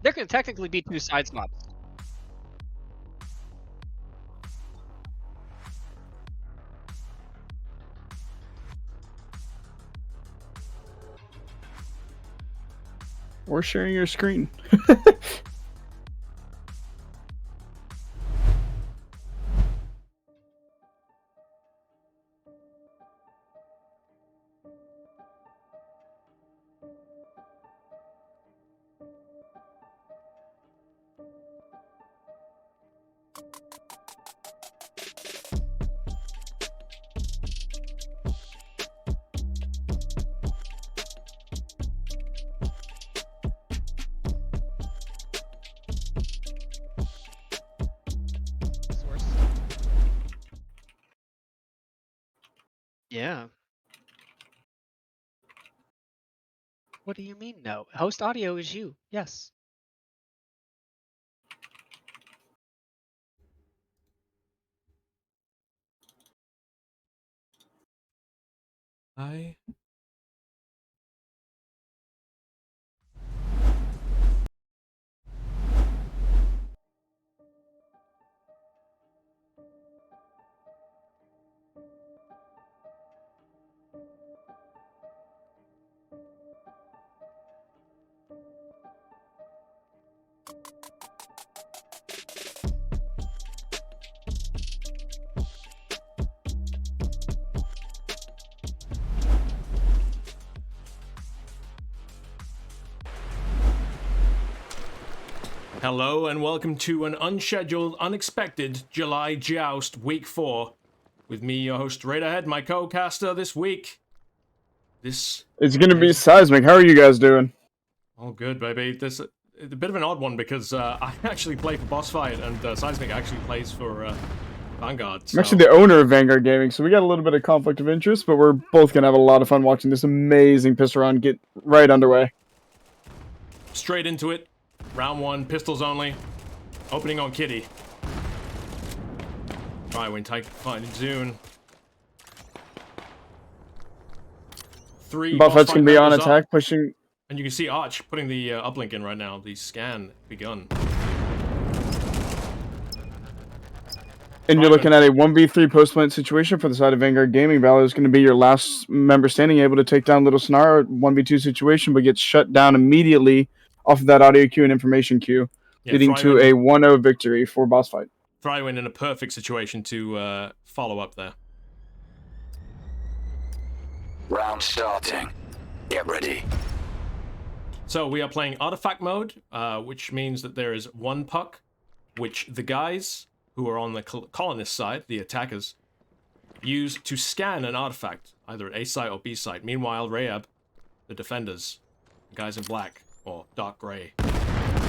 There can technically be two side swaps. Or sharing your screen. Source. Yeah. What do you mean no? Host audio is you. Yes. Hi. Hello and welcome to an unscheduled, unexpected July Joust Week 4 with me, your host Raiderhead, my co-caster this week. It's gonna be Seismic. How are you guys doing? all good, baby. This a bit of an odd one because I actually play for BossFight and Seismic actually plays for Vanguard. So. I'm actually the owner of Vanguard Gaming, so we got a little bit of conflict of interest, but we're both gonna have a lot of fun watching this amazing pistol round get right underway. Straight into it. Round 1, pistols only. Opening on Kitty. Right, when fighting Zune. 3 BossFight's gonna be on members attack, up. pushing. And you can see Arch putting the uplink in right now. The scan begun. And you're looking at a 1v3 post-plant situation for the side of Vanguard Gaming. Valor is going to be your last member standing, able to take down Little Snar, 1v2 situation, but gets shut down immediately off of that audio queue and information queue, leading to a 1-0 victory for BossFight. Frywin in a perfect situation to follow up there. Round starting. Get ready. So we are playing artifact mode, which means that there is one puck, which the guys who are on the colonist side, the attackers, use to scan an artifact, either at A site or B site. Meanwhile, Rayab, the defenders, the guys in black, or dark gray,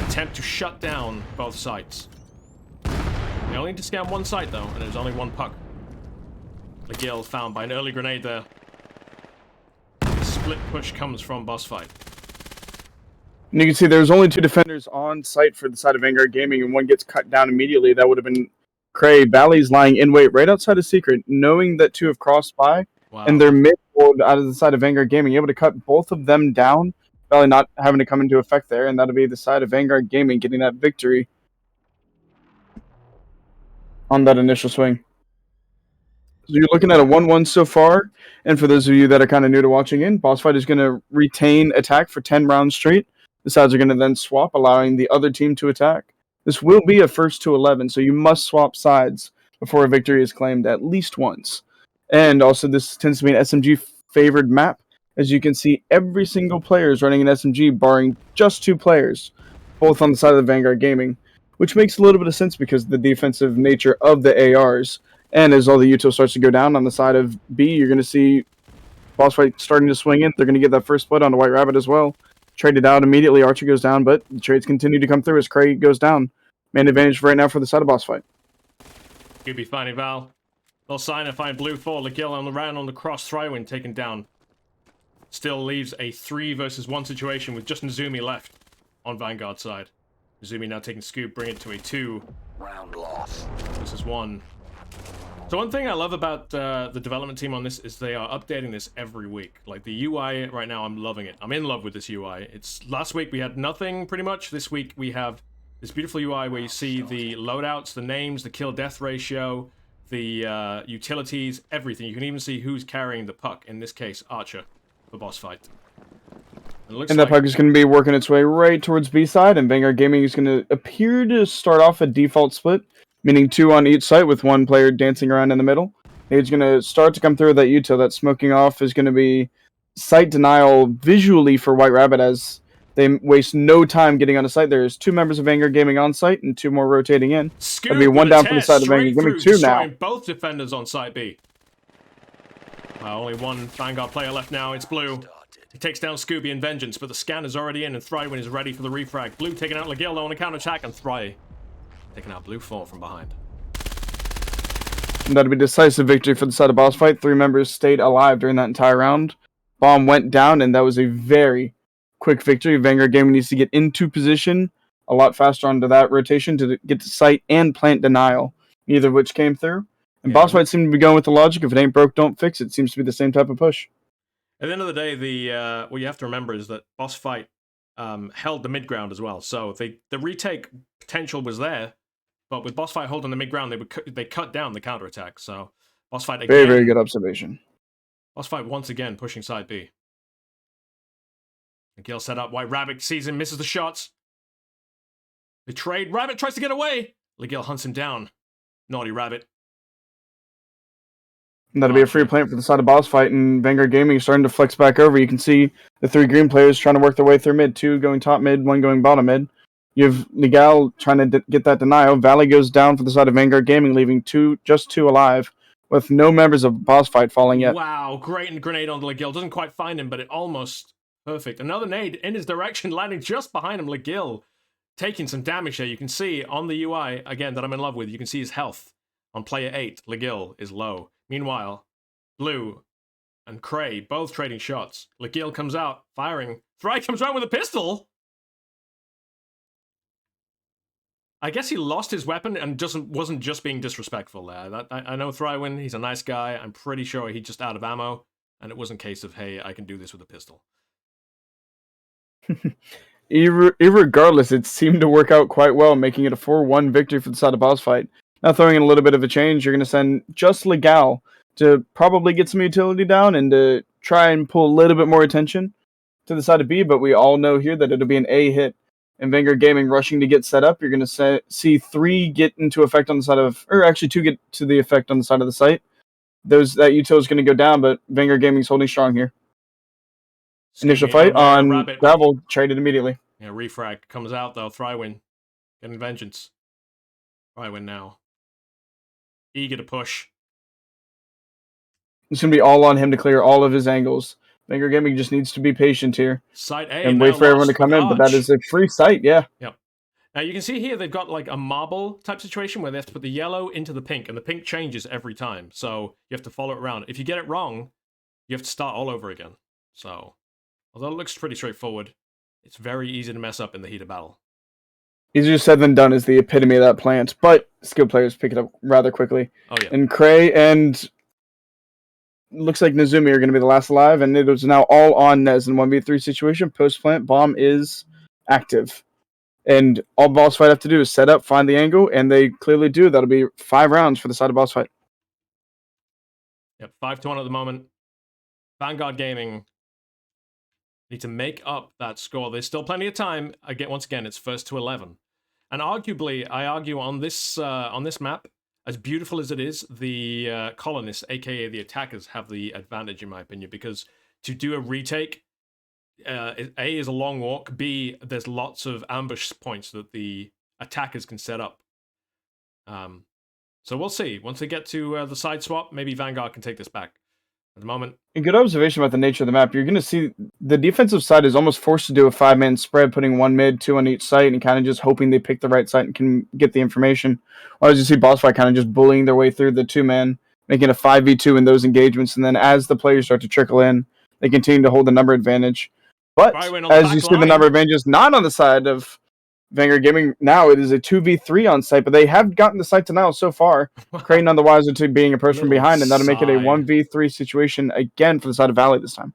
attempt to shut down both sites. They only need to scan one site though, and there's only one puck. McGill found by an early grenade there. The split push comes from BossFight. And you can see there's only 2 defenders on site for the side of Vanguard Gaming, and one gets cut down immediately. That would have been Cray. Valley's lying in wait right outside of Secret, knowing that 2 have crossed by, and they're mid-hold out of the side of Vanguard Gaming, able to cut both of them down. Valley not having to come into effect there, and that'll be the side of Vanguard Gaming getting that victory on that initial swing. So you're looking at a 1-1 so far, and for those of you that are kind of new to watching in, BossFight is going to retain attack for 10 rounds straight. The sides are going to then swap, allowing the other team to attack. This will be a first to 11, so you must swap sides before a victory is claimed at least once. And also, this tends to be an SMG-favored map. As you can see, every single player is running an SMG, barring just 2 players, both on the side of the Vanguard Gaming, which makes a little bit of sense because of the defensive nature of the ARs. And as all the util starts to go down on the side of B, you're going to see BossFight starting to swing in. They're going to get that first split on the White Rabbit as well. Traded out immediately. Archer goes down, but the trades continue to come through as Craig goes down. Man advantage right now for the side of BossFight. Could be finding Val. They'll sign and find Blue 4. Lagill on the round on the cross. Thrywin taken down. Still leaves a 3 versus 1 situation with just Nizumi left on Vanguard side. Nizumi now taking Scoop, bring it to a 2. Round lost. This is 1. So one thing I love about the development team on this is they are updating this every week. Like the UI right now, I'm loving it. I'm in love with this UI. Last week we had nothing pretty much. This week we have this beautiful UI where you see the loadouts, the names, the kill-death ratio, the utilities, everything. You can even see who's carrying the puck. In this case, Archer for boss fight. And that puck is going to be working its way right towards B side, and Vanguard Gaming is going to appear to start off a default split, meaning 2 on each site with 1 player dancing around in the middle. He's going to start to come through with that util. That smoking off is going to be site denial visually for White Rabbit as they waste no time getting on a site. There's 2 members of Vanguard Gaming on site and 2 more rotating in. That'll be 1 down from the side of Vanguard Gaming, 2 now. Both defenders on site B. Only 1 Vanguard player left now. It's Blue. He takes down Scooby and Vengeance, but the scan is already in, and Thrywin is ready for the refrag. Blue taking out Legildo on a counterattack, and Thry taking out Blue 4 from behind. And that'll be decisive victory for the side of boss fight. 3 members stayed alive during that entire round. Bomb went down, and that was a very quick victory. Vanguard Gaming needs to get into position a lot faster onto that rotation to get to site and plant denial, neither of which came through. And boss fight seemed to be going with the logic, if it ain't broke, don't fix it. Seems to be the same type of push. At the end of the day, what you have to remember is that boss fight held the mid ground as well. So the retake potential was there, but with boss fight holding the mid ground, they cut down the counterattack. So boss fight again. Very, very good observation. Boss fight once again pushing side B. Miguel set up. White Rabbit sees him, misses the shots. They trade. Rabbit tries to get away. Miguel hunts him down. Naughty Rabbit. And that'll be a free plant for the side of boss fight, and Vanguard Gaming is starting to flex back over. You can see the 3 green players trying to work their way through mid, 2 going top mid, 1 going bottom mid. You have Miguel trying to get that denial. Valley goes down for the side of Vanguard Gaming, leaving just 2 alive, with no members of boss fight falling yet. Wow, great grenade on Legil. Doesn't quite find him, but it almost perfect. Another nade in his direction, landing just behind him. Legil taking some damage there. You can see on the UI, again, that I'm in love with, you can see his health. On player 8, Legil is low. Meanwhile, Blue and Cray both trading shots. Legil comes out, firing. Thry comes around with a pistol! I guess he lost his weapon and wasn't just being disrespectful there. I know Thrywin, he's a nice guy. I'm pretty sure he's just out of ammo, and it wasn't a case of, hey, I can do this with a pistol. Irregardless, it seemed to work out quite well, making it a 4-1 victory for the side of boss fight. Now throwing in a little bit of a change, you're going to send just Legal to probably get some utility down and to try and pull a little bit more attention to the side of B, but we all know here that it'll be an A hit. And Vanguard Gaming rushing to get set up, you're going to see 3 get into effect on the side of, or actually 2 get to the effect on the side of the site. That util is going to go down, but Vanguard Gaming's holding strong here. Initial fight on Rabbit. Gravel, traded immediately. Yeah, refrag comes out though. Thrywin getting vengeance. Thrywin now. Eager to push. It's going to be all on him to clear all of his angles. Vanguard Gaming just needs to be patient here. Site A. And wait for everyone to come in, but that is a free site, yeah. Yep. Now you can see here they've got like a marble type situation where they have to put the yellow into the pink, and the pink changes every time. So you have to follow it around. If you get it wrong, you have to start all over again. So, although it looks pretty straightforward, it's very easy to mess up in the heat of battle. Easier said than done is the epitome of that plant, but skilled players pick it up rather quickly. Oh, yeah. And Cray and looks like Nezumi are going to be the last alive, and it is now all on Nez in 1v3 situation. Post-plant bomb is active. And all boss fight have to do is set up, find the angle, and they clearly do. That'll be 5 rounds for the side of boss fight. Yep, 5-1 at the moment. Vanguard Gaming need to make up that score. There's still plenty of time. Once again, it's first to 11. And arguably, I argue on this map, as beautiful as it is, the colonists, aka the attackers, have the advantage in my opinion, because to do a retake, A is a long walk, B, there's lots of ambush points that the attackers can set up. So we'll see. Once they get to the side swap, maybe Vanguard can take this back. At the moment, A good observation about the nature of the map. You're going to see the defensive side is almost forced to do a 5-man spread, putting 1 mid, 2 on each site, and kind of just hoping they pick the right site and can get the information. Whereas you see boss fight kind of just bullying their way through the 2-man, making a 5v2 in those engagements, and then as the players start to trickle in, they continue to hold the number advantage. But as you see, the number advantage is not on the side of Vanguard Gaming, now it is a 2v3 on site, but they have gotten the site denial so far. Crane otherwise into being approached from Little behind, and that'll make it a side. 1v3 situation again for the side of Valley this time.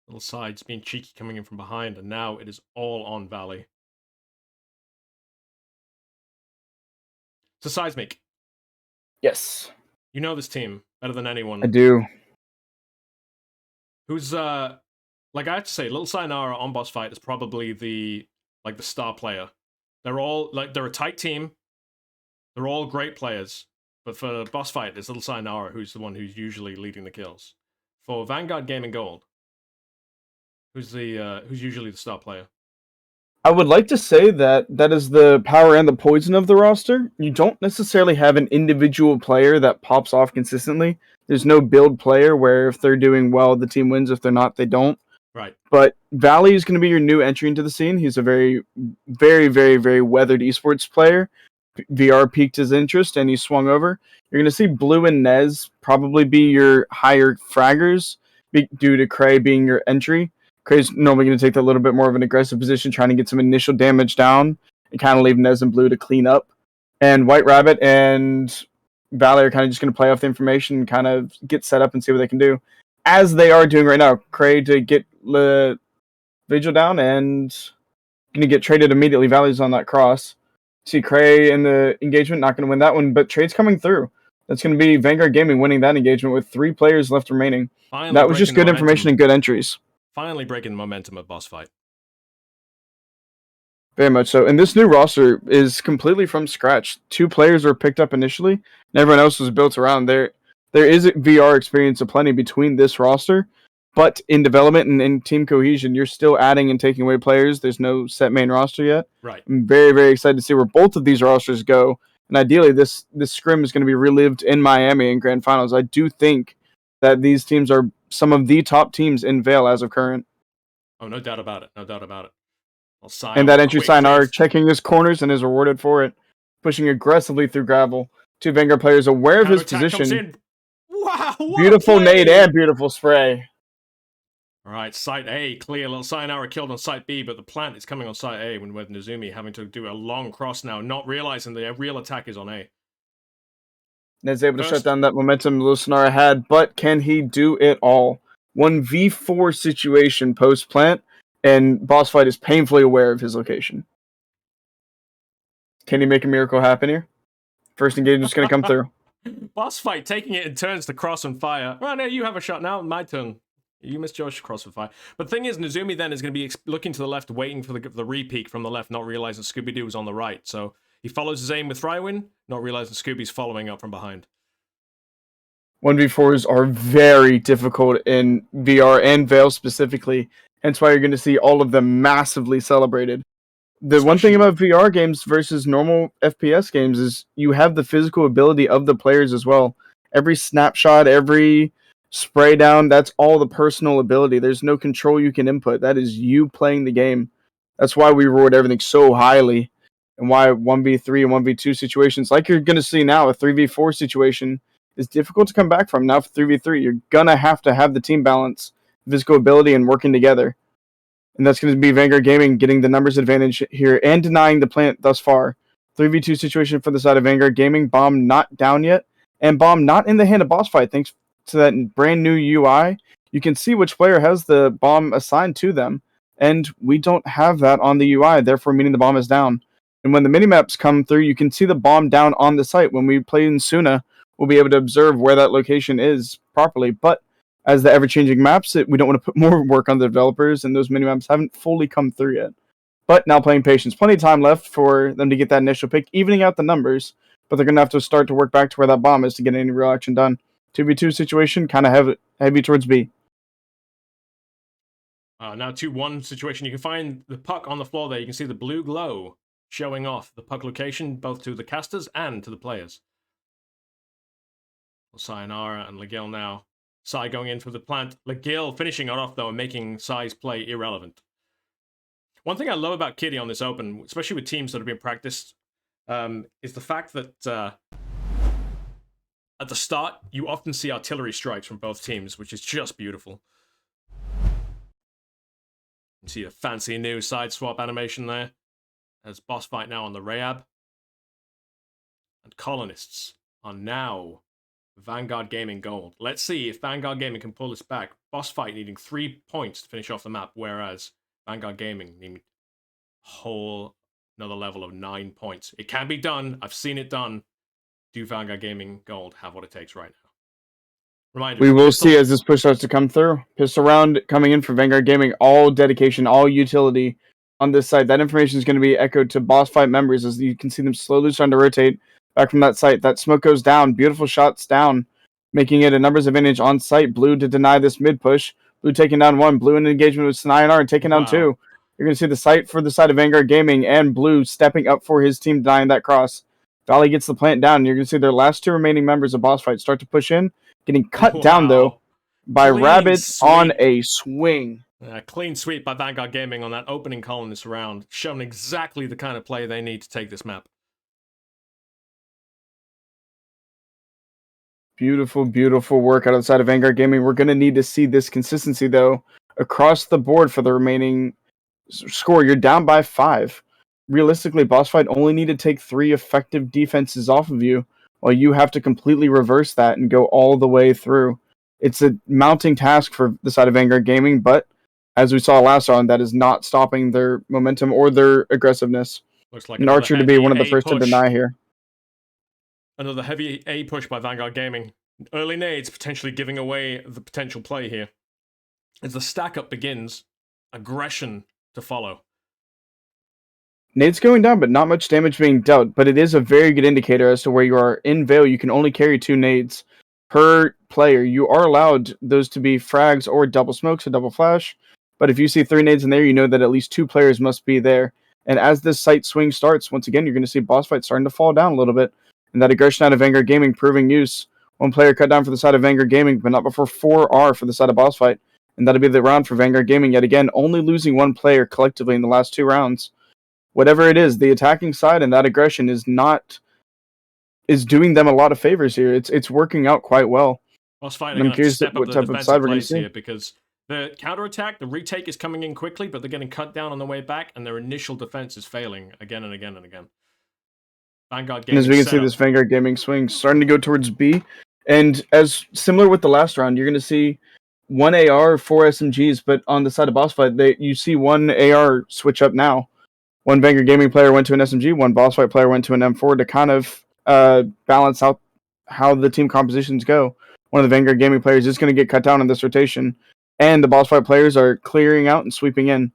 Little sides being cheeky coming in from behind, and now it is all on Valley. So Seismic, Yes, you know this team better than anyone. I do. Who's like I have to say, Little Sayonara on BossFight is probably the star player. They're all they're a tight team. They're all great players. But for BossFight, it's Little Sayonara who's the one who's usually leading the kills. For Vanguard Gaming Gold, who's usually the star player? I would like to say that that is the power and the poison of the roster. You don't necessarily have an individual player that pops off consistently. There's no build player where if they're doing well, the team wins. If they're not, they don't. Right. But Valley is going to be your new entry into the scene. He's a very, very, very, very weathered esports player. VR piqued his interest and he swung over. You're going to see Blue and Nez probably be your higher fraggers due to Cray being your entry. Cray's normally going to take that little bit more of an aggressive position, trying to get some initial damage down and kind of leave Nez and Blue to clean up. And White Rabbit and Valley are kind of just going to play off the information and kind of get set up and see what they can do. As they are doing right now, Cray to get the Vigil down and going to get traded immediately. Valley's on that cross. See Cray in the engagement, not going to win that one, but trade's coming through. That's going to be Vanguard Gaming winning that engagement with 3 players left remaining. That was just good information and good entries. Finally breaking the momentum of BossFight. Very much so. And this new roster is completely from scratch. 2 players were picked up initially, and everyone else was built around. There is a VR experience aplenty between this roster, but in development and in team cohesion, you're still adding and taking away players. There's no set main roster yet. Right. I'm very, very excited to see where both of these rosters go. And ideally, this scrim is going to be relived in Miami in Grand Finals. I do think that these teams are some of the top teams in Vale as of current. Oh, no doubt about it. No doubt about it. And that entry Sayonara checking his corners and is rewarded for it, pushing aggressively through gravel. 2 Vanguard players aware of his position. Wow! Beautiful nade and beautiful spray. All right, Site A clear. Little Sayonara killed on Site B, but the plant is coming on Site A with Nozumi having to do a long cross now, not realizing the real attack is on A. Ned's able to shut down that momentum Little Sayonara had, but can he do it all? 1v4 situation post-plant, and BossFight is painfully aware of his location. Can he make a miracle happen here? First engagement's going to come through. BossFight taking it in turns to cross and fire. Right now, you have a shot now. My turn. You missed Josh cross and fire. But the thing is, Nozumi then is going to be looking to the left, waiting for the re-peek from the left, not realizing Scooby-Doo was on the right. So he follows his aim with Frywin, not realizing Scooby's following up from behind. 1v4s are very difficult in VR and Vale specifically. Hence why you're going to see all of them massively celebrated. The one thing about VR games versus normal FPS games is you have the physical ability of the players as well. Every snapshot, every spray down, that's all the personal ability. There's no control you can input. That is you playing the game. That's why we reward everything so highly, and why 1v3 and 1v2 situations, like you're going to see now, a 3v4 situation, is difficult to come back from. Now for 3v3, you're going to have the team balance, physical ability, and working together. And that's going to be Vanguard Gaming getting the numbers advantage here and denying the plant thus far. 3v2 situation for the side of Vanguard Gaming. Bomb not down yet, and bomb not in the hand of BossFight. Thanks to that brand new UI, you can see which player has the bomb assigned to them, and we don't have that on the UI, therefore meaning the bomb is down. And when the minimaps come through, you can see the bomb down on the site. When we play in Suna, we'll be able to observe where that location is properly, but as the ever-changing maps, we don't want to put more work on the developers, and those minimaps haven't fully come through yet. But now playing patience. Plenty of time left for them to get that initial pick, evening out the numbers, but they're going to have to start to work back to where that bomb is to get any real action done. 2v2 situation, kind of heavy towards B. Now 2-1 situation. You can find the puck on the floor there. You can see the blue glow showing off the puck location, both to the casters and to the players. Sayonara and Legil now. Sai going in for the plant. Legil finishing it off, though, and making Sai's play irrelevant. One thing I love about Kitty on this open, especially with teams that have been practiced, is the fact that at the start, you often see artillery strikes from both teams, which is just beautiful. You see a fancy new side swap animation there. as BossFight now on the Rayab. And Colonists are now Vanguard Gaming Gold. Let's see if Vanguard Gaming can pull this back. BossFight needing 3 points to finish off the map, whereas Vanguard Gaming needing a whole another level of 9 points. It can be done. I've seen it done. Do Vanguard Gaming Gold have what it takes right now? Reminder, We will see as this push starts to come through. Pistol round coming in for Vanguard Gaming. All dedication, all utility on this site. That information is going to be echoed to BossFight members as you can see them slowly starting to rotate back from that site. That smoke goes down. Beautiful shots down, making it a numbers advantage on site. Blue to deny this mid push. Blue taking down one. Blue in engagement with Snyar and taking down two. You're going to see the site for the side of Vanguard Gaming and Blue stepping up for his team, denying that cross. Valley gets the plant down. You're going to see their last 2 remaining members of BossFight start to push in. Getting cut down, though, by Clean Rabbit sweep. on a swing. Clean sweep by Vanguard Gaming on that opening colonist round, showing exactly the kind of play they need to take this map. Beautiful, beautiful work out of the side of Vanguard Gaming. We're going to need to see this consistency, though, across the board for the remaining score. You're down by 5. Realistically, BossFight only need to take 3 effective defenses off of you, while you have to completely reverse that and go all the way through. It's a mounting task for the side of Vanguard Gaming, but as we saw last round, that is not stopping their momentum or their aggressiveness. Looks like an Archer to be one of the first to deny here. Another heavy A push by Vanguard Gaming. Early nades potentially giving away the potential play here. As the stack up begins, aggression to follow. Nades going down, but not much damage being dealt. But it is a very good indicator as to where you are. In Vale, you can only carry 2 nades per player. You are allowed those to be frags or double smokes, a double flash. But if you see 3 nades in there, you know that at least 2 players must be there. And as this site swing starts, once again, you're going to see BossFight starting to fall down a little bit. And that aggression out of Vanguard Gaming proving use. 1 player cut down for the side of Vanguard Gaming, but not before 4 are for the side of BossFight. And that'll be the round for Vanguard Gaming yet again, only losing 1 player collectively in the last 2 rounds. Whatever it is, the attacking side and that aggression is doing them a lot of favors here. It's working out quite well. BossFight are going to step up the defensive plays here because the counterattack, the retake is coming in quickly, but they're getting cut down on the way back, and their initial defense is failing again and again and again. Vanguard Gaming. And as we can see, this Vanguard Gaming swing starting to go towards B, and as similar with the last round, you're going to see 1 AR, 4 SMGs, but on the side of BossFight, you see 1 AR switch up now. 1 Vanguard Gaming player went to an SMG, 1 BossFight player went to an M4 to kind of balance out how the team compositions go. One of the Vanguard Gaming players is going to get cut down in this rotation, and the BossFight players are clearing out and sweeping in.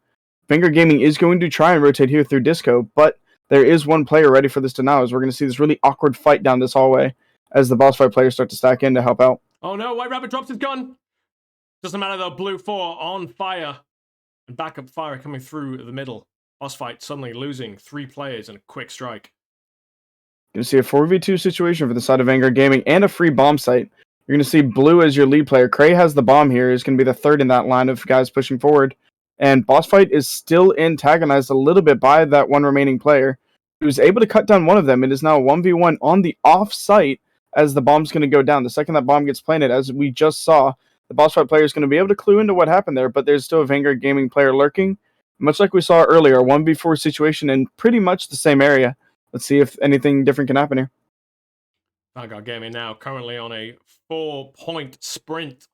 Vanguard Gaming is going to try and rotate here through Disco, but there is 1 player ready for this to now, as we're going to see this really awkward fight down this hallway as the BossFight players start to stack in to help out. Oh no, White Rabbit drops his gun! Doesn't matter though, Blue 4 on fire, and backup fire coming through the middle. BossFight suddenly losing 3 players in a quick strike. You're going to see a 4v2 situation for the side of Vanguard Gaming and a free bomb site. You're going to see Blue as your lead player. Cray has the bomb here. He's going to be the 3rd in that line of guys pushing forward. And BossFight is still antagonized a little bit by that 1 remaining player. He was able to cut down one of them. It is now a 1v1 on the off-site as the bomb's going to go down. The second that bomb gets planted, as we just saw, the BossFight player is going to be able to clue into what happened there, but there's still a Vanguard Gaming player lurking. Much like we saw earlier, a 1v4 situation in pretty much the same area. Let's see if anything different can happen here. Vanguard Gaming now currently on a 4-point sprint.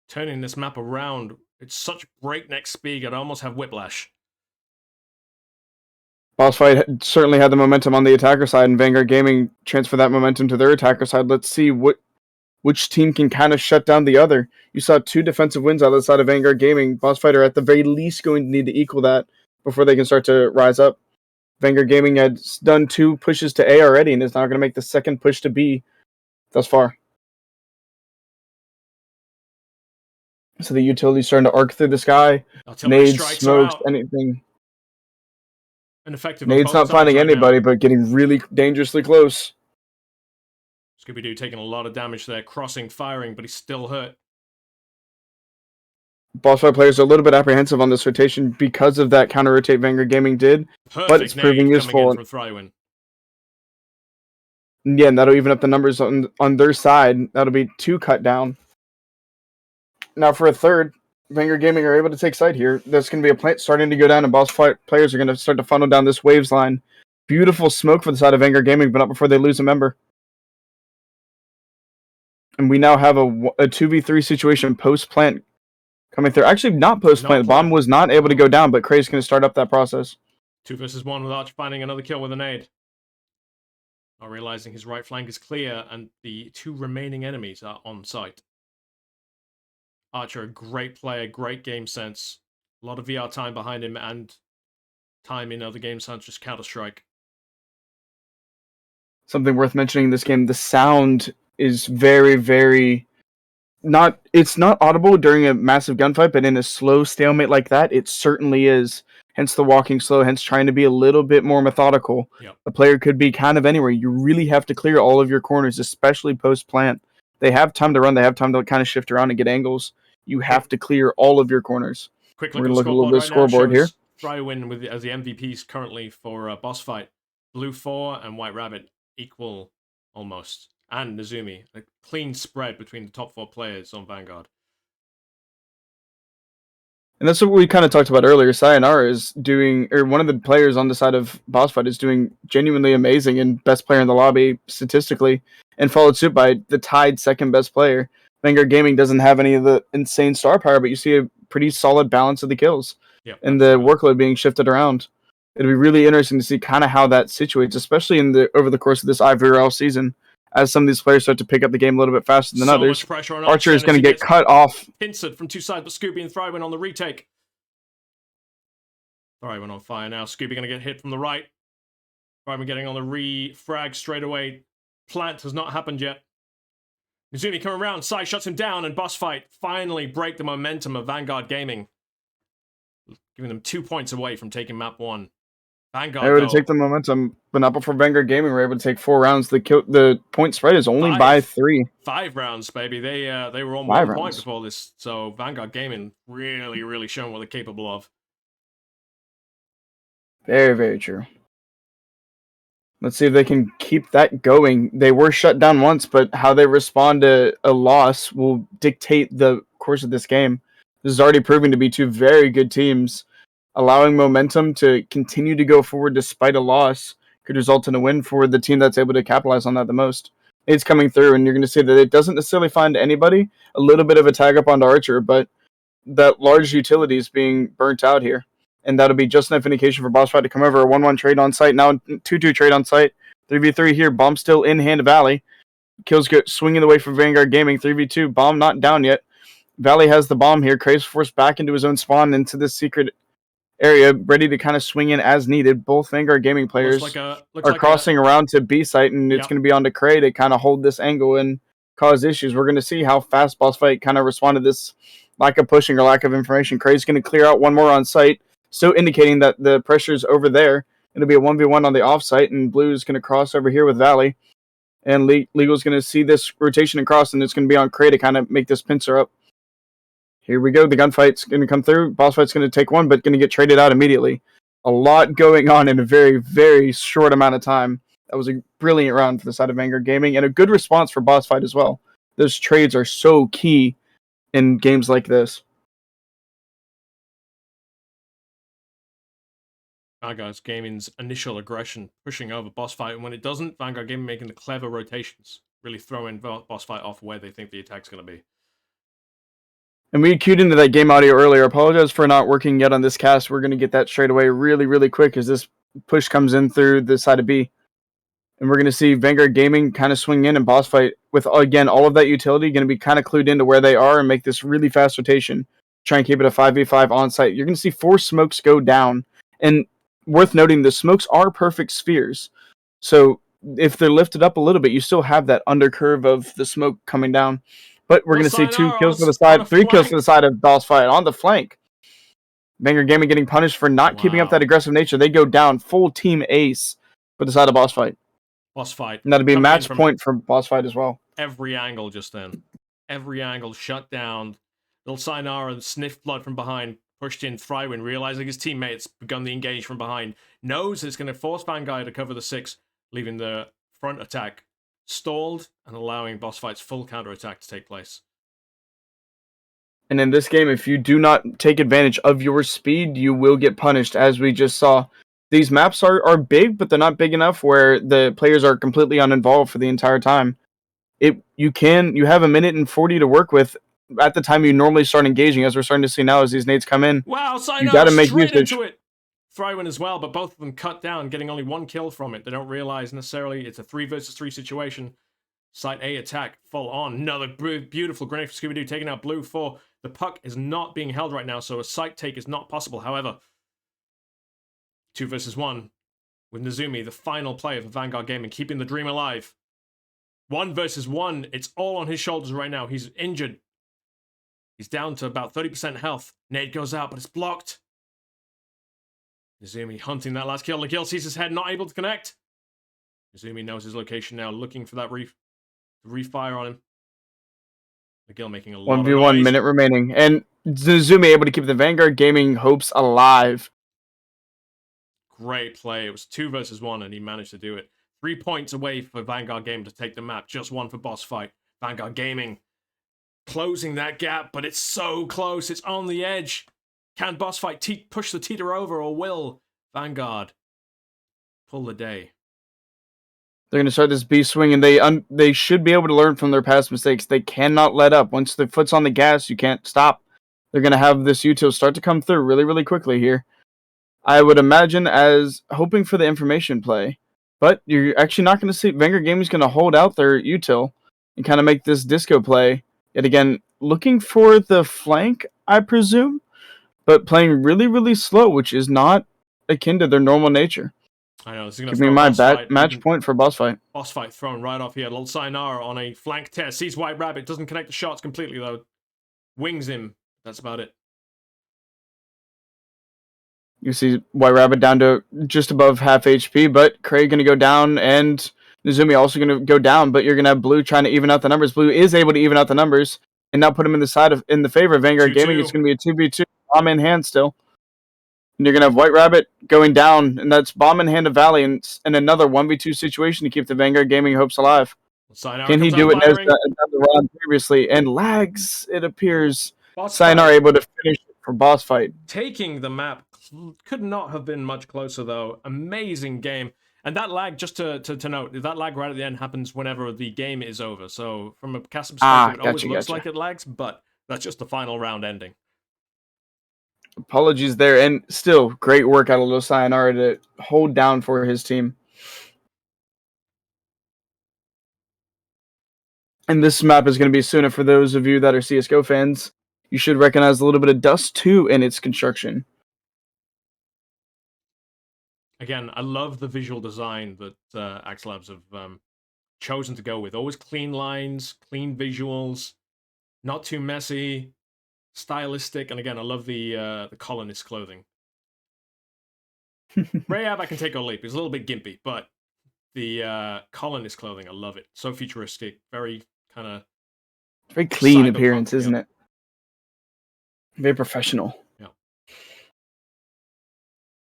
Turning this map around. It's such breakneck speed, I'd almost have whiplash. BossFight certainly had the momentum on the attacker side, and Vanguard Gaming transfer that momentum to their attacker side. Let's see which team can kind of shut down the other. You saw 2 defensive wins out of the side of Vanguard Gaming. BossFight are at the very least going to need to equal that before they can start to rise up. Vanguard Gaming had done 2 pushes to A already and is now going to make the 2nd push to B thus far. So the utility's starting to arc through the sky. Nades, smokes, anything. Nade's not finding anybody, but getting really dangerously close. Scooby-Doo taking a lot of damage there, crossing, firing, but he's still hurt. BossFight players are a little bit apprehensive on this rotation because of that counter-rotate Vanguard Gaming did, but it's proving useful. Yeah, and that'll even up the numbers on their side. That'll be 2 cut down. Now for a 3rd, Vanguard Gaming are able to take side here. There's going to be a plant starting to go down, and BossFight players are going to start to funnel down this waves line. Beautiful smoke for the side of Vanguard Gaming, but not before they lose a member. And we now have a 2v3 situation post-plant coming through. Actually, not post-plant. The bomb was not able to go down, but Cray's going to start up that process. 2 versus 1 with Arch finding another kill with a nade. Not realizing his right flank is clear, and the 2 remaining enemies are on site. Archer, a great player, great game sense. A lot of VR time behind him, and time in other games such as Counter-Strike. Something worth mentioning in this game, the sound is very, very... It's not audible during a massive gunfight, but in a slow stalemate like that, it certainly is. Hence the walking slow, hence trying to be a little bit more methodical. Yep. A player could be kind of anywhere. You really have to clear all of your corners, especially post-plant. They have time to run. They have time to kind of shift around and get angles. You have to clear all of your corners. Quick We're look going to look at a little bit of scoreboard here. Frywin as the MVPs currently for BossFight. Blue 4 and White Rabbit equal almost. And Nezumi. A clean spread between the top 4 players on Vanguard. And that's what we kind of talked about earlier. Sayonara is doing, or one of the players on the side of BossFight is doing genuinely amazing and best player in the lobby statistically, and followed suit by the tied second best player. Vanguard Gaming doesn't have any of the insane star power, but you see a pretty solid balance of the kills and the workload being shifted around. It'll be really interesting to see kind of how that situates, especially over the course of this IVRL season, as some of these players start to pick up the game a little bit faster than others. Much pressure on Archer is going to get cut off. Pincered from 2 sides, but Scooby and Frywin on the retake. Frywin on fire now. Scooby going to get hit from the right. Frywin getting on the re-frag straight away. Plant has not happened yet. Nezumi coming around, Sai shuts him down, and BossFight finally break the momentum of Vanguard Gaming, giving them 2 points away from taking map 1. Vanguard, they were able to take the momentum, but not before Vanguard Gaming were able to take 4 rounds. The point spread is only by 3. 5 rounds, baby. They were on 1 point before this, so Vanguard Gaming really, really showing what they're capable of. Very, very true. Let's see if they can keep that going. They were shut down once, but how they respond to a loss will dictate the course of this game. This is already proving to be 2 very good teams. Allowing momentum to continue to go forward despite a loss could result in a win for the team that's able to capitalize on that the most. It's coming through, and you're going to see that it doesn't necessarily find anybody. A little bit of a tag up onto Archer, but that large utility is being burnt out here. And that'll be just enough indication for BossFight to come over. A 1-1 trade on site. Now 2-2 trade on site. 3v3 here. Bomb still in hand of Valley. Kills get swinging the way for Vanguard Gaming. 3v2. Bomb not down yet. Valley has the bomb here. Craves forced back into his own spawn into this secret area, ready to kind of swing in as needed. Both Vanguard Gaming players are crossing around to B site, and it's going to be on to Cray to kind of hold this angle and cause issues. We're going to see how fast BossFight kind of responded to this lack of pushing or lack of information. Cray's going to clear out 1 more on site. So indicating that the pressure's over there. It'll be a 1v1 on the offsite, and Blue's going to cross over here with Valley. And Legal's going to see this rotation and cross, and it's going to be on Cray to kind of make this pincer up. Here we go. The gunfight's going to come through. BossFight's going to take 1, but going to get traded out immediately. A lot going on in a very, very short amount of time. That was a brilliant round for the side of Vanguard Gaming, and a good response for BossFight as well. Those trades are so key in games like this. Vanguard Gaming's initial aggression pushing over BossFight, and when it doesn't, Vanguard Gaming making the clever rotations, really throwing BossFight off where they think the attack's going to be. And we queued into that game audio earlier. Apologize for not working yet on this cast. We're going to get that straight away really, really quick as this push comes in through the side of B. And we're going to see Vanguard Gaming kind of swing in and BossFight with, again, all of that utility, going to be kind of clued into where they are and make this really fast rotation. Try and keep it a 5v5 on site. You're going to see 4 smokes go down. And worth noting, the smokes are perfect spheres. So if they're lifted up a little bit, you still have that undercurve of the smoke coming down. But we're going to see 2 kills to the side, 3 kills to the side of BossFight on the flank. Vanguard Gaming getting punished for not keeping up that aggressive nature. They go down full team ace for the side of BossFight. BossFight. And that'll be a match point for BossFight as well. Every angle just then. Every angle shut down. Little Sayonara sniffed blood from behind. Pushed in Frywin, realizing his teammates begun the engage from behind. Knows it's going to force Vanguard to cover the 6, leaving the front attack stalled and allowing BossFight's full counterattack to take place. And in this game, if you do not take advantage of your speed, you will get punished, as we just saw. These maps are big, but they're not big enough where the players are completely uninvolved for the entire time. You have a minute and 40 to work with at the time you normally start engaging, as we're starting to see now as these nades come in. Wow, You got to make straight usage. into it. Throw-in as well, but both of them cut down, getting only 1 kill from it. They don't realize necessarily it's a 3 versus 3 situation. Site A attack, full on. Another beautiful grenade for Scooby-Doo, taking out Blue 4. The puck is not being held right now, so a site take is not possible. However, 2 versus 1 with Nezumi, the final player for Vanguard Gaming, keeping the dream alive. 1 versus 1, it's all on his shoulders right now. He's injured. He's down to about 30% health. Nade goes out, but it's blocked. Nezumi hunting that last kill. Nagil sees his head, not able to connect. Nezumi knows his location now, looking for that refire on him. Nagil making a lot of 1v1 noise. minute remaining. And Nezumi able to keep the Vanguard Gaming hopes alive. Great play. It was 2 versus 1, and he managed to do it. 3 points away for Vanguard Gaming to take the map. Just 1 for BossFight. Vanguard Gaming closing that gap, but it's so close. It's on the edge. Can BossFight push the teeter over, or will Vanguard pull the day? They're going to start this B swing, and they should be able to learn from their past mistakes. They cannot let up. Once the foot's on the gas, you can't stop. They're going to have this util start to come through really, really quickly here. I would imagine as hoping for the information play, but you're actually not going to see Vanguard Gaming's going to hold out their util and kind of make this disco play. Yet again, looking for the flank, I presume, but playing really, really slow, which is not akin to their normal nature. I know, this is going to Give me my BossFight. match point for BossFight. BossFight thrown right off here. Little Sayonara on a flank test. Sees White Rabbit. Doesn't connect the shots completely, though. Wings him. That's about it. You see White Rabbit down to just above half HP, but Craig going to go down, and Nezumi also going to go down, but you're going to have Blue trying to even out the numbers. Blue is able to even out the numbers, and now put him in the favor of Vanguard 2-2. Gaming. It's going to be a 2v2, bomb in hand still. And you're going to have White Rabbit going down, and that's bomb in hand of Valley, and another 1v2 situation to keep the Vanguard Gaming hopes alive. Sayonara Can he comes do out it as firing. the round previously? And lags, it appears. BossFight Sayonara able to finish it for BossFight. taking the map. Could not have been much closer, though. Amazing game. And that lag, just to note, that lag right at the end happens whenever the game is over. So from a caster perspective, it always looks like it lags, but that's just the final round ending. Apologies there, and still great work out of Little Sayonara to hold down for his team. And this map is going to be sooner for those of you that are CSGO fans. You should recognize a little bit of Dust 2 in its construction. Again, I love the visual design that Axel Labs have chosen to go with. Always clean lines, clean visuals, not too messy, stylistic, and again, I love the colonist clothing. Rayab, I can take or leap. It's a little bit gimpy, but the colonist clothing, I love it. So futuristic, very kind of very clean cyberpunk, appearance, isn't yeah. it? Very professional. Yeah.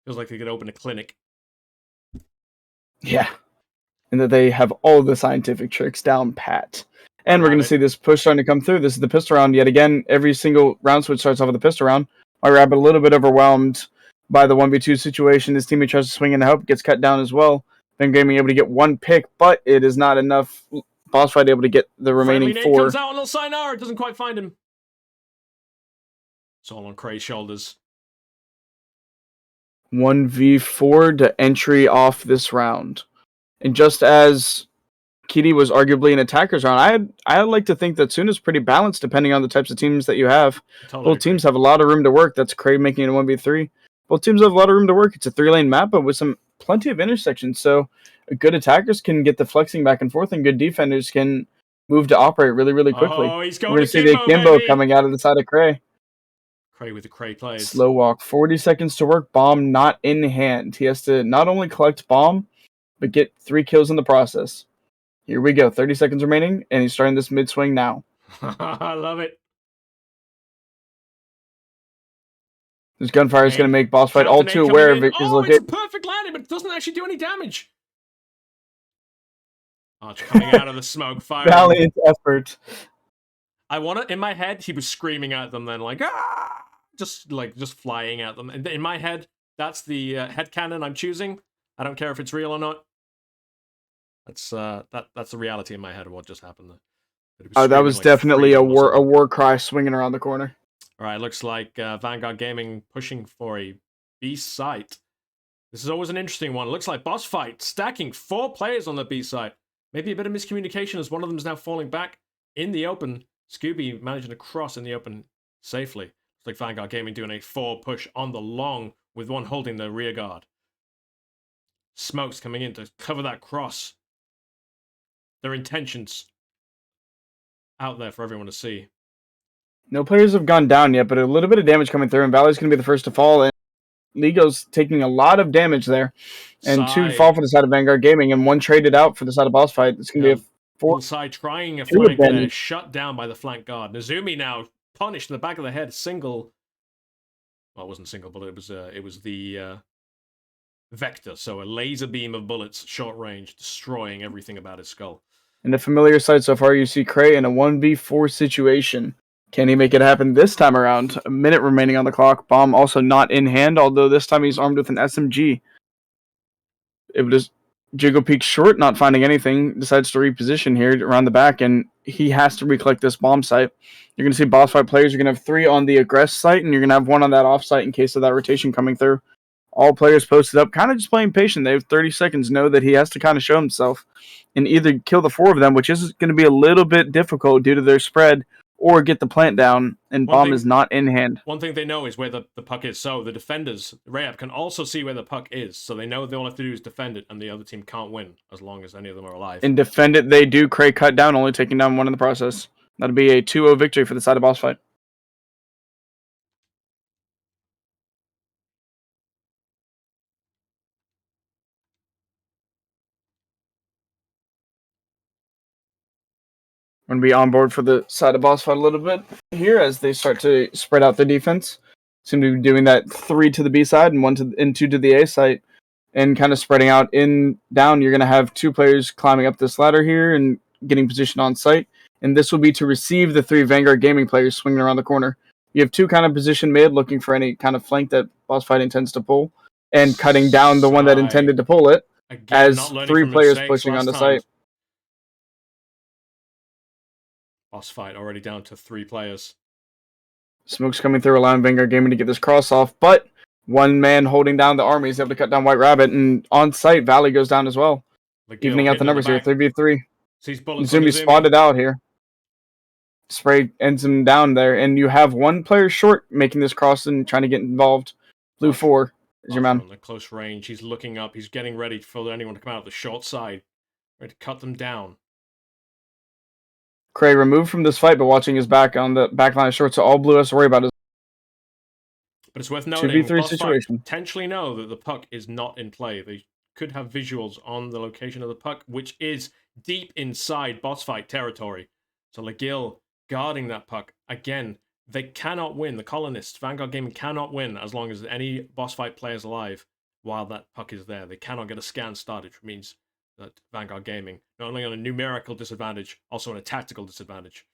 Feels like they could open a clinic. Yeah. And that they have all the scientific tricks down pat. And we're going to see this push starting to come through. This is the pistol round yet again. Every single round switch starts off with the pistol round. White Rabbit a little bit overwhelmed by the 1v2 situation. His teammate tries to swing in to help, gets cut down as well. Vanguard Gaming able to get 1 pick, but it is not enough. BossFight able to get the remaining 4. Comes out on little Sayonara, doesn't quite find him. It's all on Cray's shoulders. 1v4 to entry off this round. And just as Kitty was arguably an attacker's round, I'd like to think that Suna's pretty balanced depending on the types of teams that you have. Both teams have a lot of room to work. That's Cray making it a 1v3. Both teams have a lot of room to work. It's a 3-lane map, but with plenty of intersections. So good attackers can get the flexing back and forth, and good defenders can move to operate really, really quickly. Oh, he's We're going going to to see the Akimbo coming out of the side of Cray. Cray with the Cray plays. Slow walk. 40 seconds to work. Bomb not in hand. He has to not only collect bomb, but get 3 kills in the process. Here we go. 30 seconds remaining, and he's starting this mid-swing now. I love it. This gunfire is going to make BossFight all too aware of it. Oh, it's a perfect landing, but it doesn't actually do any damage. Arch coming out of the smoke, firing. Valiant effort. I want to. In my head, he was screaming at them, then like ah, just flying at them. And in my head, that's the headcanon I'm choosing. I don't care if it's real or not. That's that's the reality in my head of what just happened there. That was like definitely a freedom or something. war cry swinging around the corner. All right, looks like Vanguard Gaming pushing for a B site. This is always an interesting one. It looks like BossFight stacking 4 players on the B site. Maybe a bit of miscommunication as one of them is now falling back in the open. Scooby managing to cross in the open safely. Looks like Vanguard Gaming doing a 4 push on the long with one holding the rear guard. Smokes coming in to cover that cross. Their intentions out there for everyone to see. No players have gone down yet, but a little bit of damage coming through, and Valley's going to be the first to fall. And Ligo's taking a lot of damage there, and 2 fall for the side of Vanguard Gaming, and 1 traded out for the side of BossFight. It's going to be a 4. Side trying a flank there, shut down by the flank guard. Nezumi now punished in the back of the head, single. Well, it wasn't single bullet. It was the Vector, so a laser beam of bullets, short range, destroying everything about his skull. In the familiar side so far, you see Cray in a 1v4 situation. Can he make it happen this time around? A minute remaining on the clock. Bomb also not in hand, although this time he's armed with an SMG. Able to jiggle peek short, not finding anything. Decides to reposition here around the back, and he has to recollect this bomb site. You're going to see BossFight players. You're going to have 3 on the aggress site, and you're going to have 1 on that off site in case of that rotation coming through. All players posted up, kind of just playing patient. They have 30 seconds, know that he has to kind of show himself and either kill the 4 of them, which is going to be a little bit difficult due to their spread, or get the plant down, and bomb is not in hand. One thing they know is where the puck is, so the defenders, Rayab, can also see where the puck is, so they know they all have to do is defend it, and the other team can't win as long as any of them are alive. And defend it, they do. Cray cut down, only taking down 1 in the process. That'll be a 2-0 victory for the side of BossFight. Going to be on board for the side of BossFight a little bit here as they start to spread out their defense. Seem to be doing that 3 to the B side and 2 to the A site, and kind of spreading out in down. You're going to have 2 players climbing up this ladder here and getting positioned on site, and this will be to receive the 3 Vanguard Gaming players swinging around the corner. You have 2 kind of positioned mid, looking for any kind of flank that BossFight intends to pull, and cutting down the one that intended to pull it. Again, as 3 players pushing on the site. BossFight already down to 3 players. Smoke's coming through, allowing Vanguard Gaming to get this cross off, but 1 man holding down the army is able to cut down White Rabbit, and on site, Valley goes down as well. Evening out the numbers here, 3v3. Zumi spotted out here. Spray ends him down there, and you have 1 player short making this cross and trying to get involved. Blue 4 is your man. On the close range, he's looking up, he's getting ready for anyone to come out the short side. Ready to cut them down. Cray removed from this fight, but watching his back on the back line of short, so all Blue has to worry about is. But it's worth noting, 2v3 situation. Potentially know that the puck is not in play. They could have visuals on the location of the puck, which is deep inside BossFight territory. So Legil guarding that puck. Again, they cannot win. The colonists, Vanguard Gaming, cannot win as long as any BossFight players alive while that puck is there. They cannot get a scan started, which means that Vanguard Gaming, not only on a numerical disadvantage, also on a tactical disadvantage.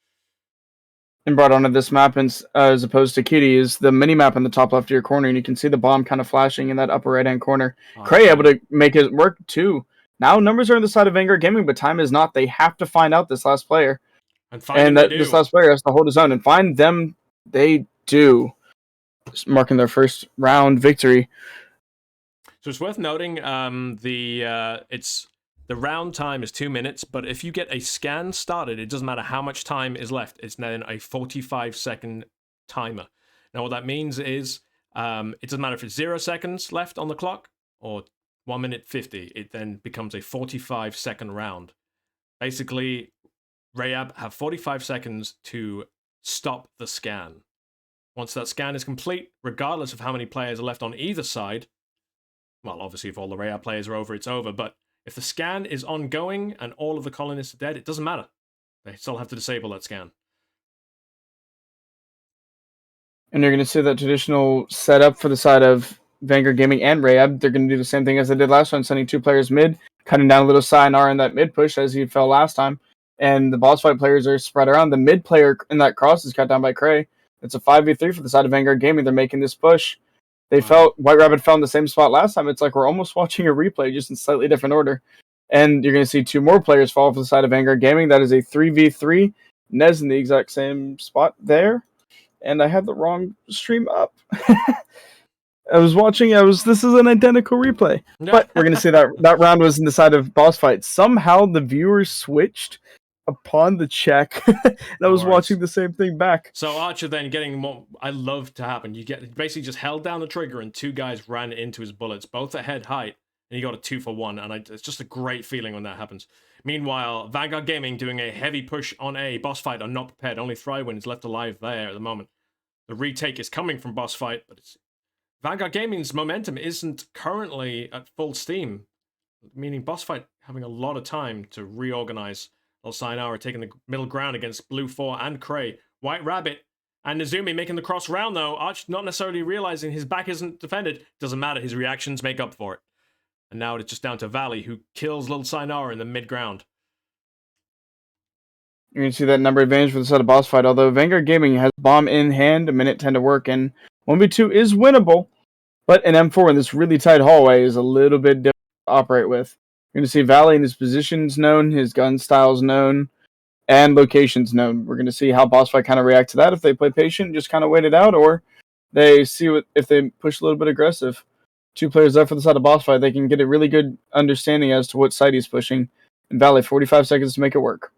And brought onto this map, as opposed to Kitty, is the mini-map in the top left of your corner, and you can see the bomb kind of flashing in that upper right-hand corner. Cray able to make it work, too. Now numbers are on the side of Vanguard Gaming, but time is not. They have to find out this last player. And this last player has to hold his own, and find them, they do. Just marking their first round victory. So it's worth noting, the round time is 2 minutes, but if you get a scan started, it doesn't matter how much time is left. It's then a 45-second timer. Now, what that means is it doesn't matter if it's 0 seconds left on the clock or 1 minute 50. It then becomes a 45-second round. Basically, Rayab have 45 seconds to stop the scan. Once that scan is complete, regardless of how many players are left on either side, well, obviously, if all the Rayab players are over, it's over, but if the scan is ongoing and all of the colonists are dead, it doesn't matter. They still have to disable that scan. And you're going to see that traditional setup for the side of Vanguard Gaming and Rayab. They're going to do the same thing as they did last time, sending 2 players mid, cutting down a little Sayonara in that mid push as he fell last time. and the boss fight players are spread around. The mid player in that cross is cut down by Cray. It's a 5v3 for the side of Vanguard Gaming. They're making this push. They felt White Rabbit fell in the same spot last time. It's like we're almost watching a replay, just in slightly different order. And you're going to see 2 more players fall for the side of Vanguard Gaming. That is a 3v3. Nez in the exact same spot there. And I had the wrong stream up. I was watching. This is an identical replay. But we're going to see that round was in the side of boss fight. Somehow the viewers switched upon the check. And I was watching the same thing back. So Archer then getting more. I love to happen. You get basically just held down the trigger and 2 guys ran into his bullets, both at head height, and you got a 2-for-1. And it's just a great feeling when that happens. Meanwhile, Vanguard Gaming doing a heavy push on A. Boss fight are not prepared. Only Thrywin is left alive there at the moment. The retake is coming from boss fight, but Vanguard Gaming's momentum isn't currently at full steam, meaning boss fight having a lot of time to reorganize. Sayonara taking the middle ground against Blue 4 and Cray. White Rabbit and Nezumi making the cross round, though. Arch not necessarily realizing his back isn't defended. Doesn't matter. His reactions make up for it. And now it's just down to Valley, who kills Little Sayonara in the mid-ground. You're going to see that number advantage for the side of boss fight, although Vanguard Gaming has bomb in hand, a minute 10 to work, and 1v2 is winnable, but an M4 in this really tight hallway is a little bit difficult to operate with. You're going to see Valley and his positions known, his gun styles known, and locations known. We're going to see how boss fight kind of react to that, if they play patient, just kind of wait it out, or they see if they push a little bit aggressive. 2 players left for the side of boss fight. They can get a really good understanding as to what side he's pushing. And Valley, 45 seconds to make it work.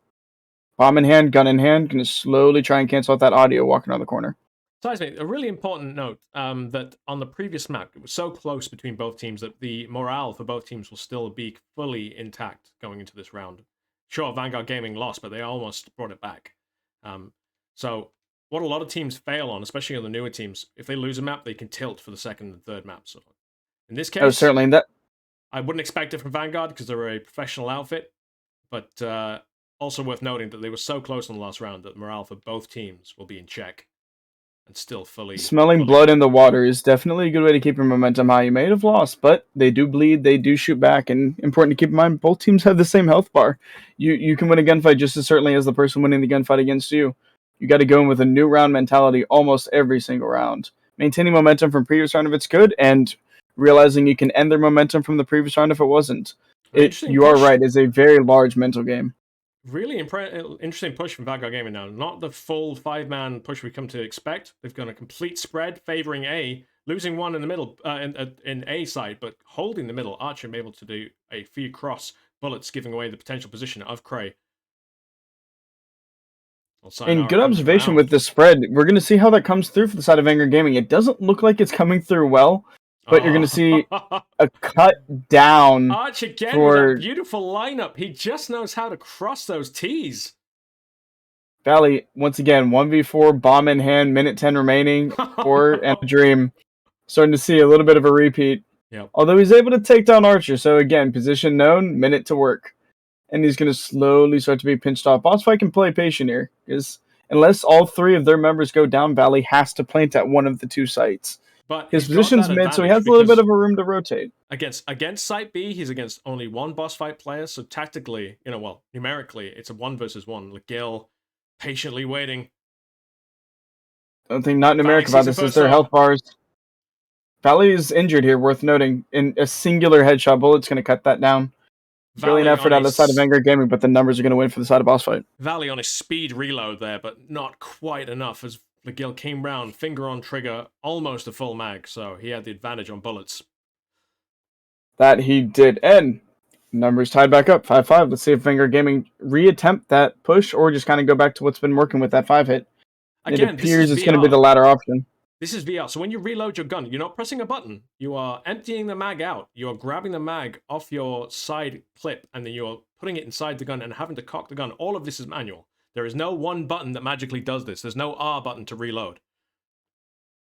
Bomb in hand, gun in hand, going to slowly try and cancel out that audio walking around the corner. Seismic, a really important note that on the previous map, it was so close between both teams that the morale for both teams will still be fully intact going into this round. Sure, Vanguard Gaming lost, but they almost brought it back. So what a lot of teams fail on, especially on the newer teams, if they lose a map, they can tilt for the second and third map. So in this case, certainly that. I wouldn't expect it from Vanguard because they're a professional outfit, but also worth noting that they were so close on the last round that morale for both teams will be in check. And still smelling blood in the water is definitely a good way to keep your momentum high. You may have lost, but they do bleed, they do shoot back, and important to keep in mind, both teams have the same health bar. You can win a gunfight just as certainly as the person winning the gunfight against you. You got to go in with a new round mentality almost every single round. Maintaining momentum from previous round if it's good, and realizing you can end their momentum from the previous round if it wasn't. You are right, it's a very large mental game. Really interesting push from Vanguard Gaming now. Not the full 5-man push we come to expect. They've got a complete spread favoring A, losing one in the middle in A side, but holding the middle. Archer able to do a few cross bullets, giving away the potential position of Cray. And good observation with the spread. We're going to see how that comes through for the side of Vanguard Gaming. It doesn't look like it's coming through well, but you're going to see a cut down. Arch again with a beautiful lineup. He just knows how to cross those T's. Valley, once again, 1v4, bomb in hand, minute 10 remaining, and a dream. Starting to see a little bit of a repeat. Yep. Although he's able to take down Archer. So again, position known, minute to work. And he's going to slowly start to be pinched off. BossFight can play patient here, because unless all 3 of their members go down, Valley has to plant at one of the 2 sites. But his position's mid, so he has a little bit of a room to rotate. Against Site B, he's against only 1 boss fight player, so tactically, numerically, it's a 1 versus 1. Gil patiently waiting. One thing not numeric about this is their health bars. Valley is injured here, worth noting. In a singular headshot bullet's going to cut that down. Brilliant effort on the side of Vanguard Gaming, but the numbers are going to win for the side of boss fight. Valley on a speed reload there, but not quite enough as McGill came round, finger on trigger, almost a full mag, so he had the advantage on bullets. That he did. And numbers tied back up, 5-5. Let's see if Vanguard Gaming reattempt that push or just kind of go back to what's been working with that 5 hit. Again, it appears it's going to be the latter option. This is VR, so when you reload your gun, you're not pressing a button. You are emptying the mag out. You are grabbing the mag off your side clip, and then you're putting it inside the gun and having to cock the gun. All of this is manual. There is no one button that magically does this. There's no R button to reload.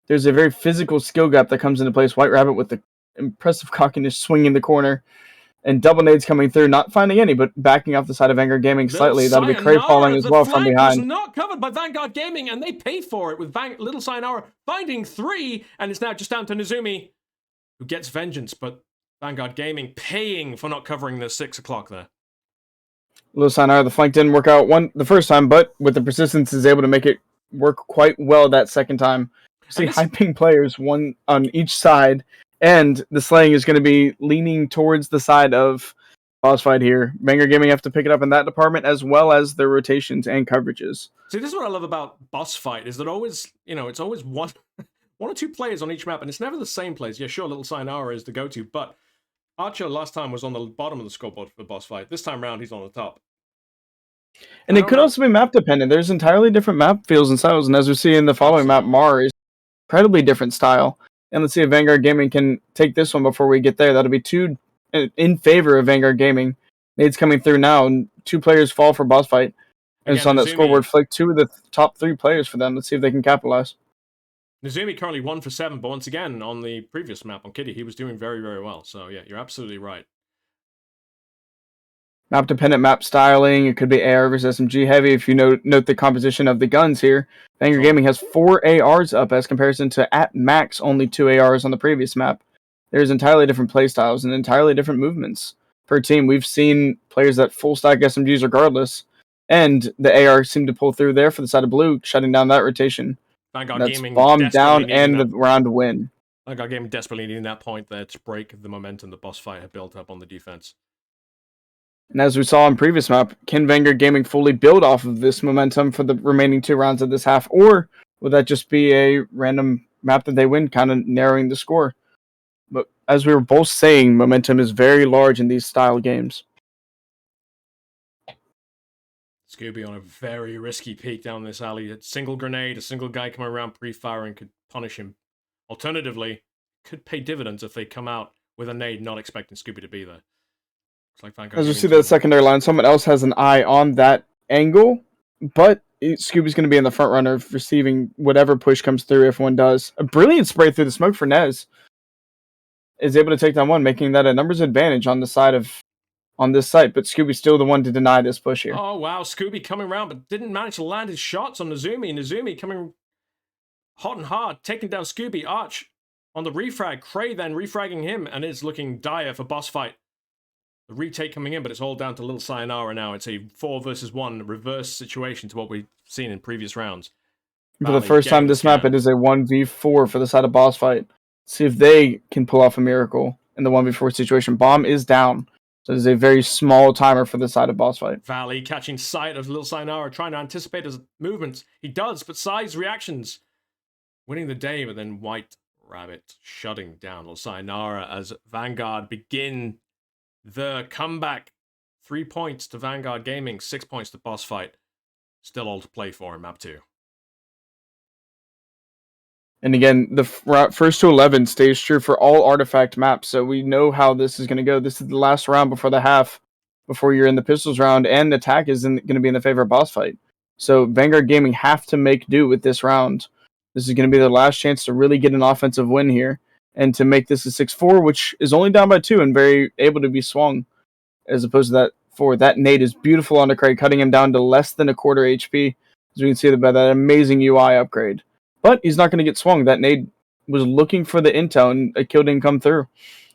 There's a very physical skill gap that comes into place. White Rabbit with the impressive cockiness swinging the corner. And double nades coming through, not finding any, but backing off the side of Vanguard Gaming slightly. That'll be Cray falling as well from behind. Was not covered by Vanguard Gaming, and they pay for it with Little Sayonara finding 3, and it's now just down to Nezumi, who gets vengeance, but Vanguard Gaming paying for not covering the 6 o'clock there. Little Sinar, the flank didn't work out the first time, but with the persistence is able to make it work quite well that second time. See hyping players one on each side, and the slaying is going to be leaning towards the side of BossFight here. Vanguard Gaming have to pick it up in that department as well as their rotations and coverages. See, this is what I love about BossFight, is that always, it's always one or two players on each map, and it's never the same players. Yeah, sure, Little Sayonara is the go-to, but Archer last time was on the bottom of the scoreboard for BossFight. This time round, he's on the top. And it could also be map dependent. There's entirely different map feels and styles, and as we see in the following map, Mar is incredibly different style. And let's see if Vanguard Gaming can take this one before we get there. That'll be 2 in favor of Vanguard Gaming. Nades coming through now, and 2 players fall for BossFight. And it's on that scoreboard flick. 2 of the top 3 players for them. Let's see if they can capitalize. Nezumi currently 1 for 7, but once again, on the previous map on Kitty, he was doing very, very well. So yeah, you're absolutely right. Map dependent map styling. It could be AR versus SMG heavy. If you note the composition of the guns here, Vanguard Gaming has 4 ARs up as comparison to at max only 2 ARs on the previous map. There's entirely different playstyles and entirely different movements per team. We've seen players that full stack SMGs regardless, and the AR seemed to pull through there for the side of blue, shutting down that rotation. Vanguard That's Gaming bomb down and the round win. Vanguard Gaming desperately needing that point there to break the momentum that BossFight had built up on the defense. And as we saw in previous map, can Vanguard Gaming fully build off of this momentum for the remaining 2 rounds of this half, or will that just be a random map that they win, kind of narrowing the score? But as we were both saying, momentum is very large in these style games. Scooby on a very risky peek down this alley. A single grenade, a single guy coming around pre-firing could punish him. Alternatively, could pay dividends if they come out with a nade not expecting Scooby to be there. Like as we see that secondary line, someone else has an eye on that angle, but Scooby's going to be in the front runner receiving whatever push comes through if one does. A brilliant spray through the smoke for Nez. Is able to take down one, making that a numbers advantage on this site, but Scooby's still the one to deny this push here. Oh, wow, Scooby coming around, but didn't manage to land his shots on Nezumi. Nezumi coming hot and hard, taking down Scooby. Arch on the refrag. Cray then refragging him, and it's looking dire for BossFight. The retake coming in, but it's all down to Little Sayonara now. It's a 4 versus 1 reverse situation to what we've seen in previous rounds. For the first time this map, it is a 1v4 for the side of BossFight. See if they can pull off a miracle in the 1v4 situation. Bomb is down. So it is a very small timer for the side of BossFight. Valley catching sight of Little Sayonara, trying to anticipate his movements. He does, but Sai's reactions winning the day, but then White Rabbit shutting down Little Sayonara as Vanguard begin the comeback. 3 points to Vanguard Gaming, 6 points to BossFight. Still all to play for in map 2. And again, the first to 11 stays true for all artifact maps, so we know how this is going to go. This is the last round before the half, before you're in the pistols round, and attack is going to be in the favor of BossFight. So Vanguard Gaming have to make do with this round. This is going to be their last chance to really get an offensive win here, and to make this a 6-4, which is only down by 2 and very able to be swung, as opposed to that 4. That nade is beautiful on the Craig, cutting him down to less than a quarter HP, as we can see by that amazing UI upgrade. But he's not going to get swung. That nade was looking for the intel, and a kill didn't come through.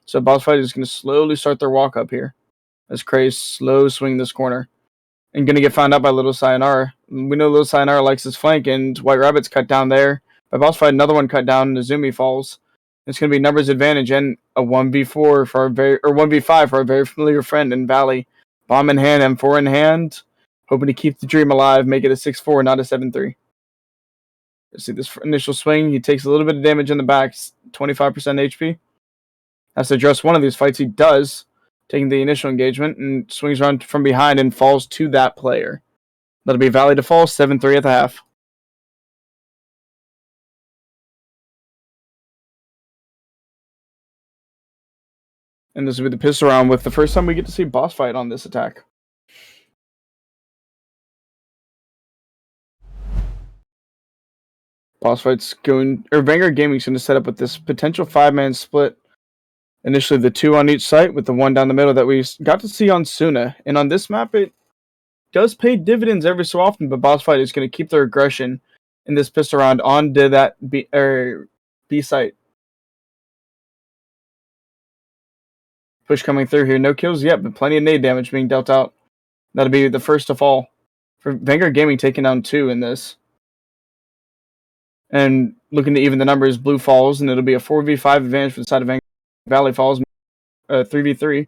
So BossFight is going to slowly start their walk up here, as Craze slow swing this corner, and going to get found out by Little Sayonara. We know Little Sayonara likes his flank, and White Rabbit's cut down there. By BossFight, another one cut down, and Nezumi falls. It's going to be numbers advantage and a 1v4 for our 1v5 for our very familiar friend in Valley. Bomb in hand, M4 in hand, hoping to keep the dream alive, make it a 6-4, not a 7-3. See this initial swing, he takes a little bit of damage in the back, 25% HP. Has to address one of these fights, he does, taking the initial engagement, and swings around from behind and falls to that player. That'll be Valley to fall, 7-3 at the half. And this will be the pistol round with the first time we get to see BossFight on this attack. BossFight's Vanguard Gaming's going to set up with this potential 5-man split. Initially the 2 on each site with the 1 down the middle that we got to see on Suna. And on this map, it does pay dividends every so often, but BossFight is going to keep their aggression in this pistol round onto that B site. Push coming through here. No kills yet, but plenty of nade damage being dealt out. That'll be the first to fall. For Vanguard Gaming taking down 2 in this. And looking to even the numbers, blue falls, and it'll be a 4v5 advantage for the side of Vanguard. Valley falls 3v3.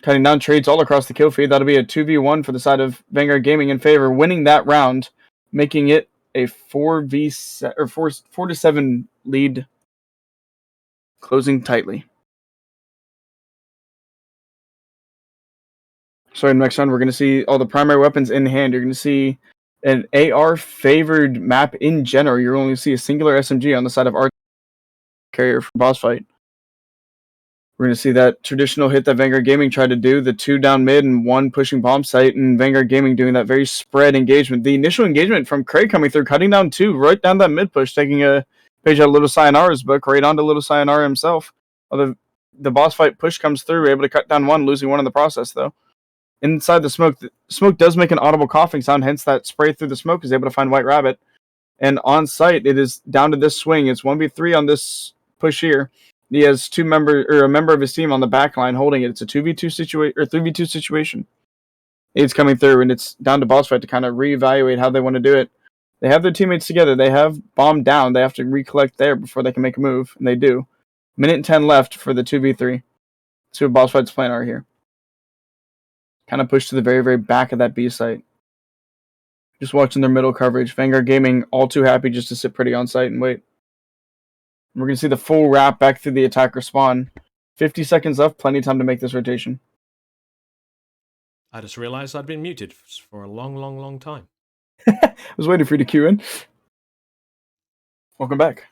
Cutting down trades all across the kill feed. That'll be a 2v1 for the side of Vanguard Gaming in favor, winning that round, making it a 4-7 lead, closing tightly. So in the next round, we're going to see all the primary weapons in hand. You're going to see an AR-favored map in general. You're only going to see a singular SMG on the side of our carrier for BossFight. We're going to see that traditional hit that Vanguard Gaming tried to do, the 2 down mid and 1 pushing bomb site, and Vanguard Gaming doing that very spread engagement. The initial engagement from Craig coming through, cutting down 2, right down that mid push, taking a page out of Little Sayonara's book, right onto Little Sayonara himself. The BossFight push comes through, able to cut down 1, losing 1 in the process, though. Inside the smoke does make an audible coughing sound, hence that spray through the smoke is able to find White Rabbit. And on site, it is down to this swing. It's 1v3 on this push here. He has a member of his team on the back line holding it. It's a 2v2 situation or 3v2 situation. It's coming through, and it's down to BossFight to kind of reevaluate how they want to do it. They have their teammates together. They have bomb down. They have to recollect there before they can make a move, and they do. Minute and 10 left for the 2v3. See what BossFight's plan are here. Kind of push to the very, very back of that B site. Just watching their middle coverage. Vanguard Gaming all too happy just to sit pretty on site and wait. We're going to see the full wrap back through the attacker spawn. 50 seconds left, plenty of time to make this rotation. I just realized I'd been muted for a long, long, long time. I was waiting for you to queue in. Welcome back.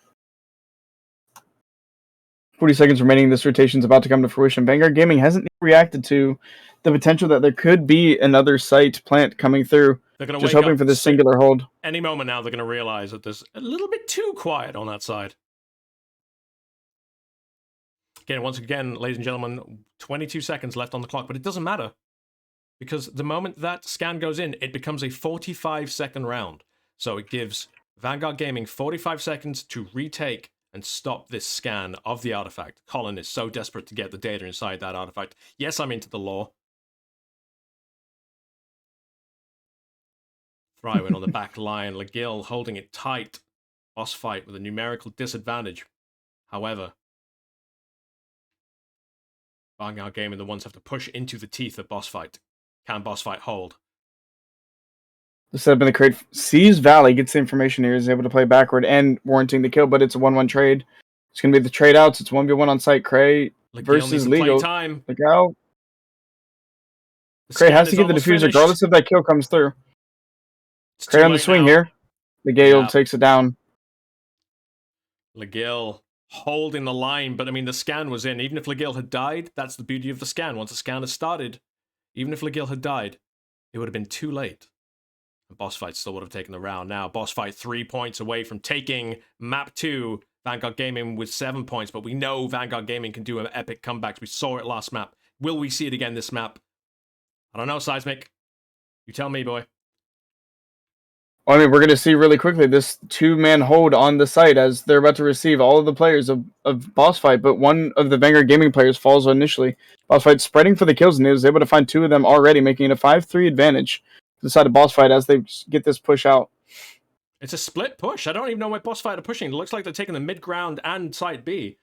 40 seconds remaining. This rotation's about to come to fruition. Vanguard Gaming hasn't reacted to the potential that there could be another site plant coming through. They're going to just hoping for this singular hold. Any moment now, they're going to realize that there's a little bit too quiet on that side. Again, once again, ladies and gentlemen, 22 seconds left on the clock, but it doesn't matter. Because the moment that scan goes in, it becomes a 45-second round. So it gives Vanguard Gaming 45 seconds to retake and stop this scan of the artifact. Colin is so desperate to get the data inside that artifact. Yes, I'm into the lore. Thrywin on the back line. Lagill holding it tight. BossFight with a numerical disadvantage. However, Vanguard Gaming, the ones have to push into the teeth of BossFight. Can BossFight hold? The setup in the crate sees Valley, gets the information here, is able to play backward and warranting the kill, but it's a 1-1 trade. It's going to be the trade outs. It's 1v1 on site. Cray versus Legal. Look out. Cray has to get the defuse regardless if that kill comes through. Cray on the swing here. The Gale takes it down. Lagill holding the line, but I mean, the scan was in. Even if Lagill had died, that's the beauty of the scan. Once the scan has started, even if Lagill had died, it would have been too late. And BossFight still would have taken the round. Now, BossFight 3 points away from taking map 2. Vanguard Gaming with 7 points, but we know Vanguard Gaming can do an epic comeback. We saw it last map. Will we see it again this map? I don't know, Seismic. You tell me, boy. I mean, we're going to see really quickly this 2-man hold on the site as they're about to receive all of the players of BossFight, but one of the Vanguard Gaming players falls initially. BossFight spreading for the kills, and he was able to find 2 of them already, making it a 5-3 advantage to the side of BossFight as they get this push out. It's a split push. I don't even know where BossFight are pushing. It looks like they're taking the mid-ground and site B.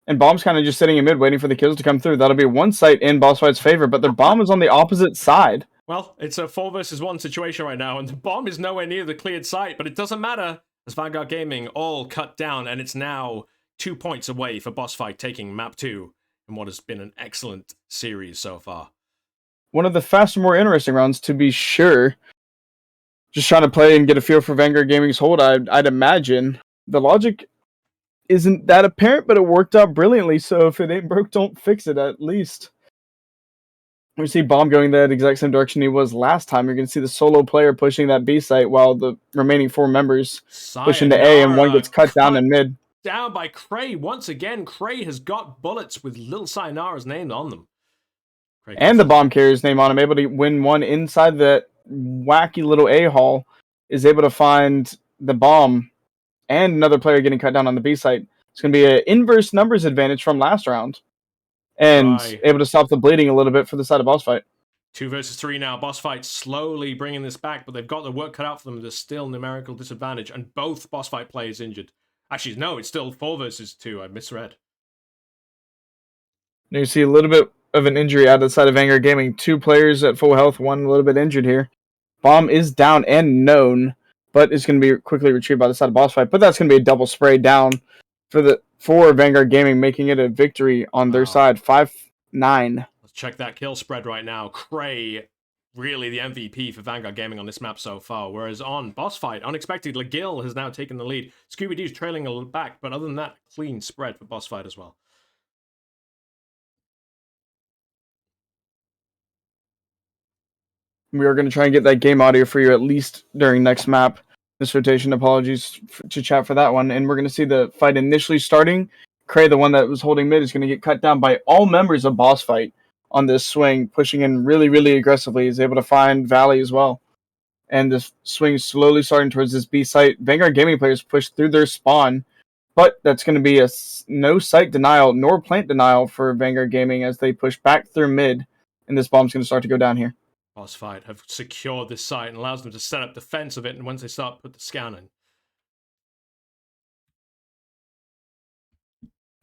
And Bomb's kind of just sitting in mid, waiting for the kills to come through. That'll be one site in BossFight's favor, but their bomb is on the opposite side. Well, it's a 4 versus 1 situation right now, and the bomb is nowhere near the cleared site, but it doesn't matter, as Vanguard Gaming all cut down, and it's now 2 points away for BossFight taking map 2 in what has been an excellent series so far. One of the faster, more interesting rounds, to be sure. Just trying to play and get a feel for Vanguard Gaming's hold, I'd imagine. The logic isn't that apparent, but it worked out brilliantly, so if it ain't broke, don't fix it, at least. We see Bomb going that exact same direction he was last time. You're going to see the solo player pushing that B site while the remaining 4 members push into A, and one gets cut down in mid. Down by Cray. Once again, Cray has got bullets with Little Sayonara's name on them. And the bomb carrier's name on him, able to win one inside that wacky little A-hall, is able to find the bomb and another player getting cut down on the B site. It's going to be an inverse numbers advantage from last round. and Right. able to stop the bleeding a little bit for the side of BossFight. 2 versus 3 now. BossFight slowly bringing this back, but they've got the work cut out for them. There's still numerical disadvantage, and both BossFight players injured. Actually, no, it's still 4 versus 2. I misread. Now you see a little bit of an injury out of the side of Vanguard Gaming. 2 players at full health, 1 a little bit injured here. Bomb is down and known, but it's going to be quickly retrieved by the side of BossFight. But that's going to be a double spray down for Vanguard Gaming, making it a victory on their side, 5-9. Let's check that kill spread right now. Cray, really the MVP for Vanguard Gaming on this map so far. Whereas on BossFight, unexpectedly, Gil has now taken the lead. Scooby-Doo's trailing a little back, but other than that, clean spread for BossFight as well. We are going to try and get that game audio for you at least during next map. This rotation, apologies to chat for that one. And we're going to see the fight initially starting. Cray, the one that was holding mid, is going to get cut down by all members of BossFight on this swing, pushing in really, really aggressively. He's able to find Valley as well. And the swing slowly starting towards this B site. Vanguard Gaming players push through their spawn, but that's going to be a no site denial nor plant denial for Vanguard Gaming as they push back through mid, and this bomb's going to start to go down here. BossFight have secured this site and allows them to set up defense of it, and once they start, put the scan in.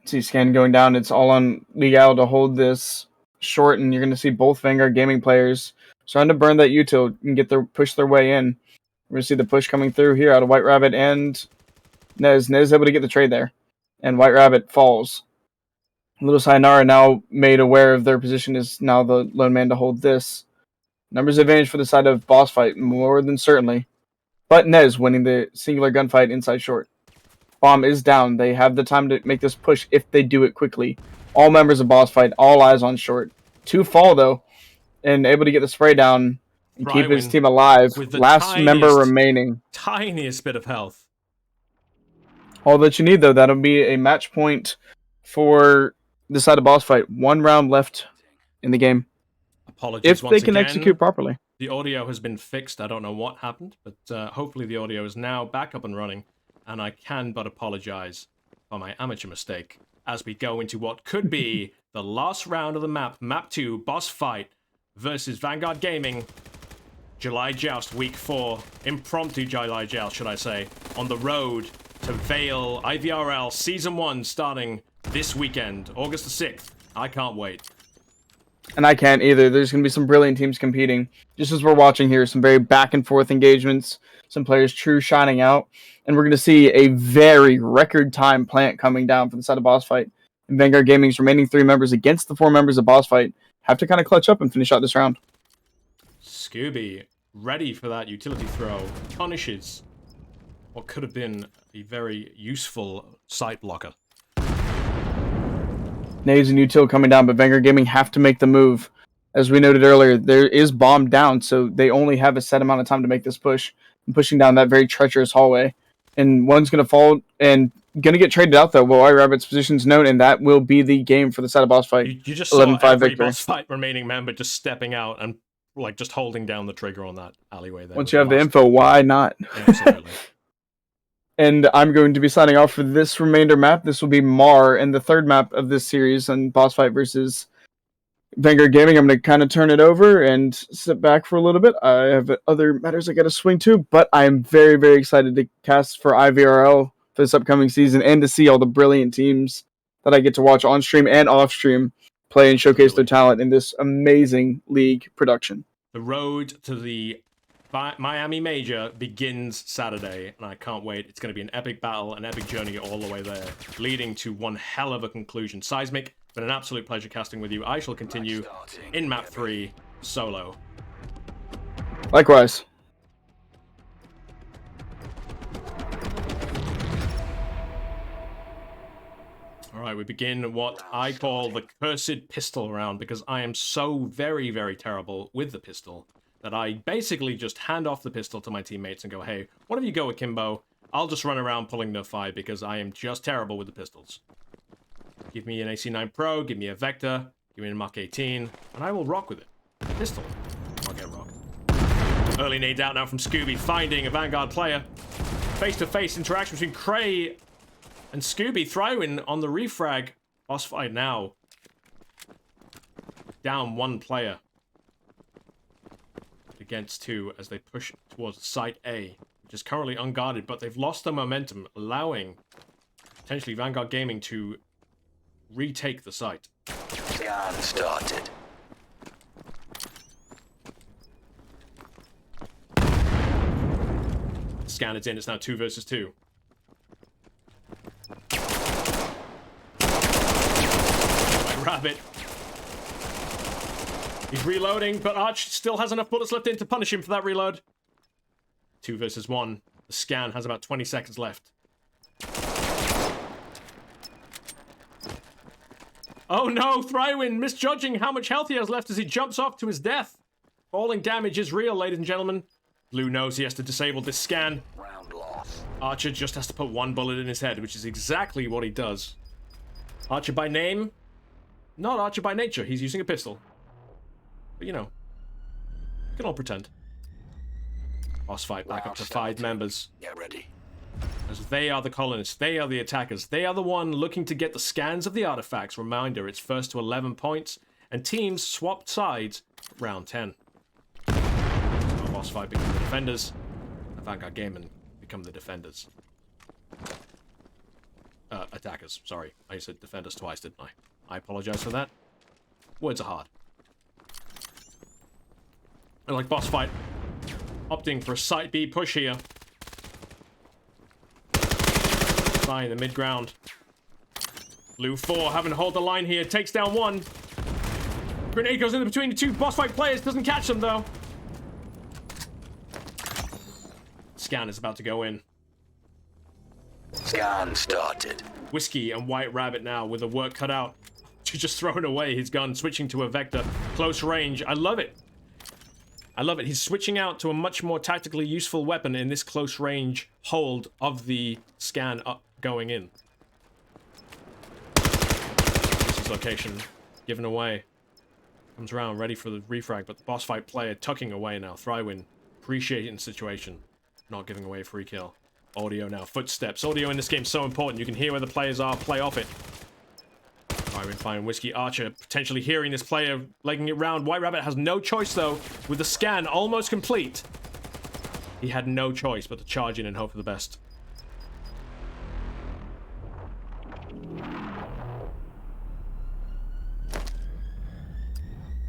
See scan going down. It's all on Legal to hold this short, and you're going to see both Vanguard Gaming players starting to burn that util and push their way in. We're going to see the push coming through here out of White Rabbit and Nez. Nez able to get the trade there, and White Rabbit falls. Little Sayonara, now made aware of their position, is now the lone man to hold this. Numbers advantage for the side of BossFight, more than certainly. But Nez winning the singular gunfight inside short. Bomb is down. They have the time to make this push if they do it quickly. All members of BossFight, all eyes on short. 2 fall, though, and able to get the spray down and keep his team alive. Last member remaining. Tiniest bit of health. All that you need, though, that'll be a match point for the side of BossFight. 1 round left in the game. Apologies if once they can again. execute properly. The audio has been fixed. I don't know what happened, but hopefully the audio is now back up and running, and I can but apologize for my amateur mistake as we go into what could be the last round of the map, Map 2, BossFight versus Vanguard Gaming, July Joust, Week 4, impromptu July Joust, should I say, on the road to Vale IVRL Season 1 starting this weekend, August the 6th. I can't wait. And I can't either. There's going to be some brilliant teams competing. Just as we're watching here, some very back and forth engagements, some players true shining out, and we're going to see a very record time plant coming down for the side of BossFight. And Vanguard Gaming's remaining 3 members against the 4 members of BossFight have to kind of clutch up and finish out this round. Scooby, ready for that utility throw, punishes what could have been a very useful sight blocker. Naves and Util coming down, but Vanguard Gaming have to make the move. As we noted earlier, there is bomb down, so they only have a set amount of time to make this push. And pushing down that very treacherous hallway. And one's going to fall and going to get traded out, though. Well, White Rabbit's position's known, and that will be the game for the side of BossFight. You just saw every victory. BossFight remaining member just stepping out and like just holding down the trigger on that alleyway there. Once you have the info, why not? Absolutely. And I'm going to be signing off for this remainder map. This will be Mar, and the 3rd map of this series on BossFight versus Vanguard Gaming. I'm going to kind of turn it over and sit back for a little bit. I have other matters I got to swing to, but I am very, very excited to cast for IVRL for this upcoming season and to see all the brilliant teams that I get to watch on stream and off stream play and showcase their talent in this amazing league production. The road to the Miami Major begins Saturday, and I can't wait. It's going to be an epic battle, an epic journey all the way there, leading to one hell of a conclusion. Seismic, been an absolute pleasure casting with you. I shall continue in Map 3, solo. Likewise. Alright, we begin what I call the cursed pistol round, because I am so very, very terrible with the pistol that I basically just hand off the pistol to my teammates and go, hey, whatever you go with, Kimbo, I'll just run around pulling no 5 because I am just terrible with the pistols. Give me an AC9 Pro, give me a Vector, give me a Mark 18, and I will rock with it. Pistol. I'll get rocked. Early nade out now from Scooby, finding a Vanguard player. Face-to-face interaction between Cray and Scooby, throwing on the refrag. BossFight now down one player against 2 as they push towards Site A, which is currently unguarded, but they've lost the momentum, allowing potentially Vanguard Gaming to retake the site. Scan started. Scan is in, it's now 2 versus 2. White Rabbit. He's reloading, but Arch still has enough bullets left in to punish him for that reload. 2 versus 1. The Scan has about 20 seconds left. Oh no, Thrywin misjudging how much health he has left as he jumps off to his death. Falling damage is real, ladies and gentlemen. Blue knows he has to disable this Scan. Round lost. Archer just has to put 1 bullet in his head, which is exactly what he does. Archer by name, not Archer by nature. He's using a pistol. But you know, we can all pretend. Boss fight back up to 5 members. Get ready. As they are the colonists, they are the attackers, they are the one looking to get the scans of the artifacts. Reminder, it's first to 11 points, and teams swapped sides at round 10. Boss fight become the defenders, and Vanguard Gaming become the defenders. Attackers, sorry. I said defenders twice, didn't I? I apologize for that. Words are hard. I like boss fight. Opting for a Site B push here. Fine, the mid-ground. Blue 4 having to hold the line here. Takes down 1. Grenade goes in between the 2 boss fight players. Doesn't catch them, though. Scan is about to go in. Scan started. Whiskey and White Rabbit now with the work cut out. Just throwing away his gun, switching to a Vector. Close range. I love it. I love it. He's switching out to a much more tactically useful weapon in this close range hold of the Scan up going in. This is location given away. Comes around ready for the refrag, but the boss fight player tucking away now. Thrywin appreciating the situation. Not giving away a free kill. Audio now. Footsteps. Audio in this game is so important. You can hear where the players are. Play off it. Thrywin finding Whiskey. Archer potentially hearing this player, legging it round. White Rabbit has no choice, though. With the Scan almost complete. He had no choice but to charge in and hope for the best.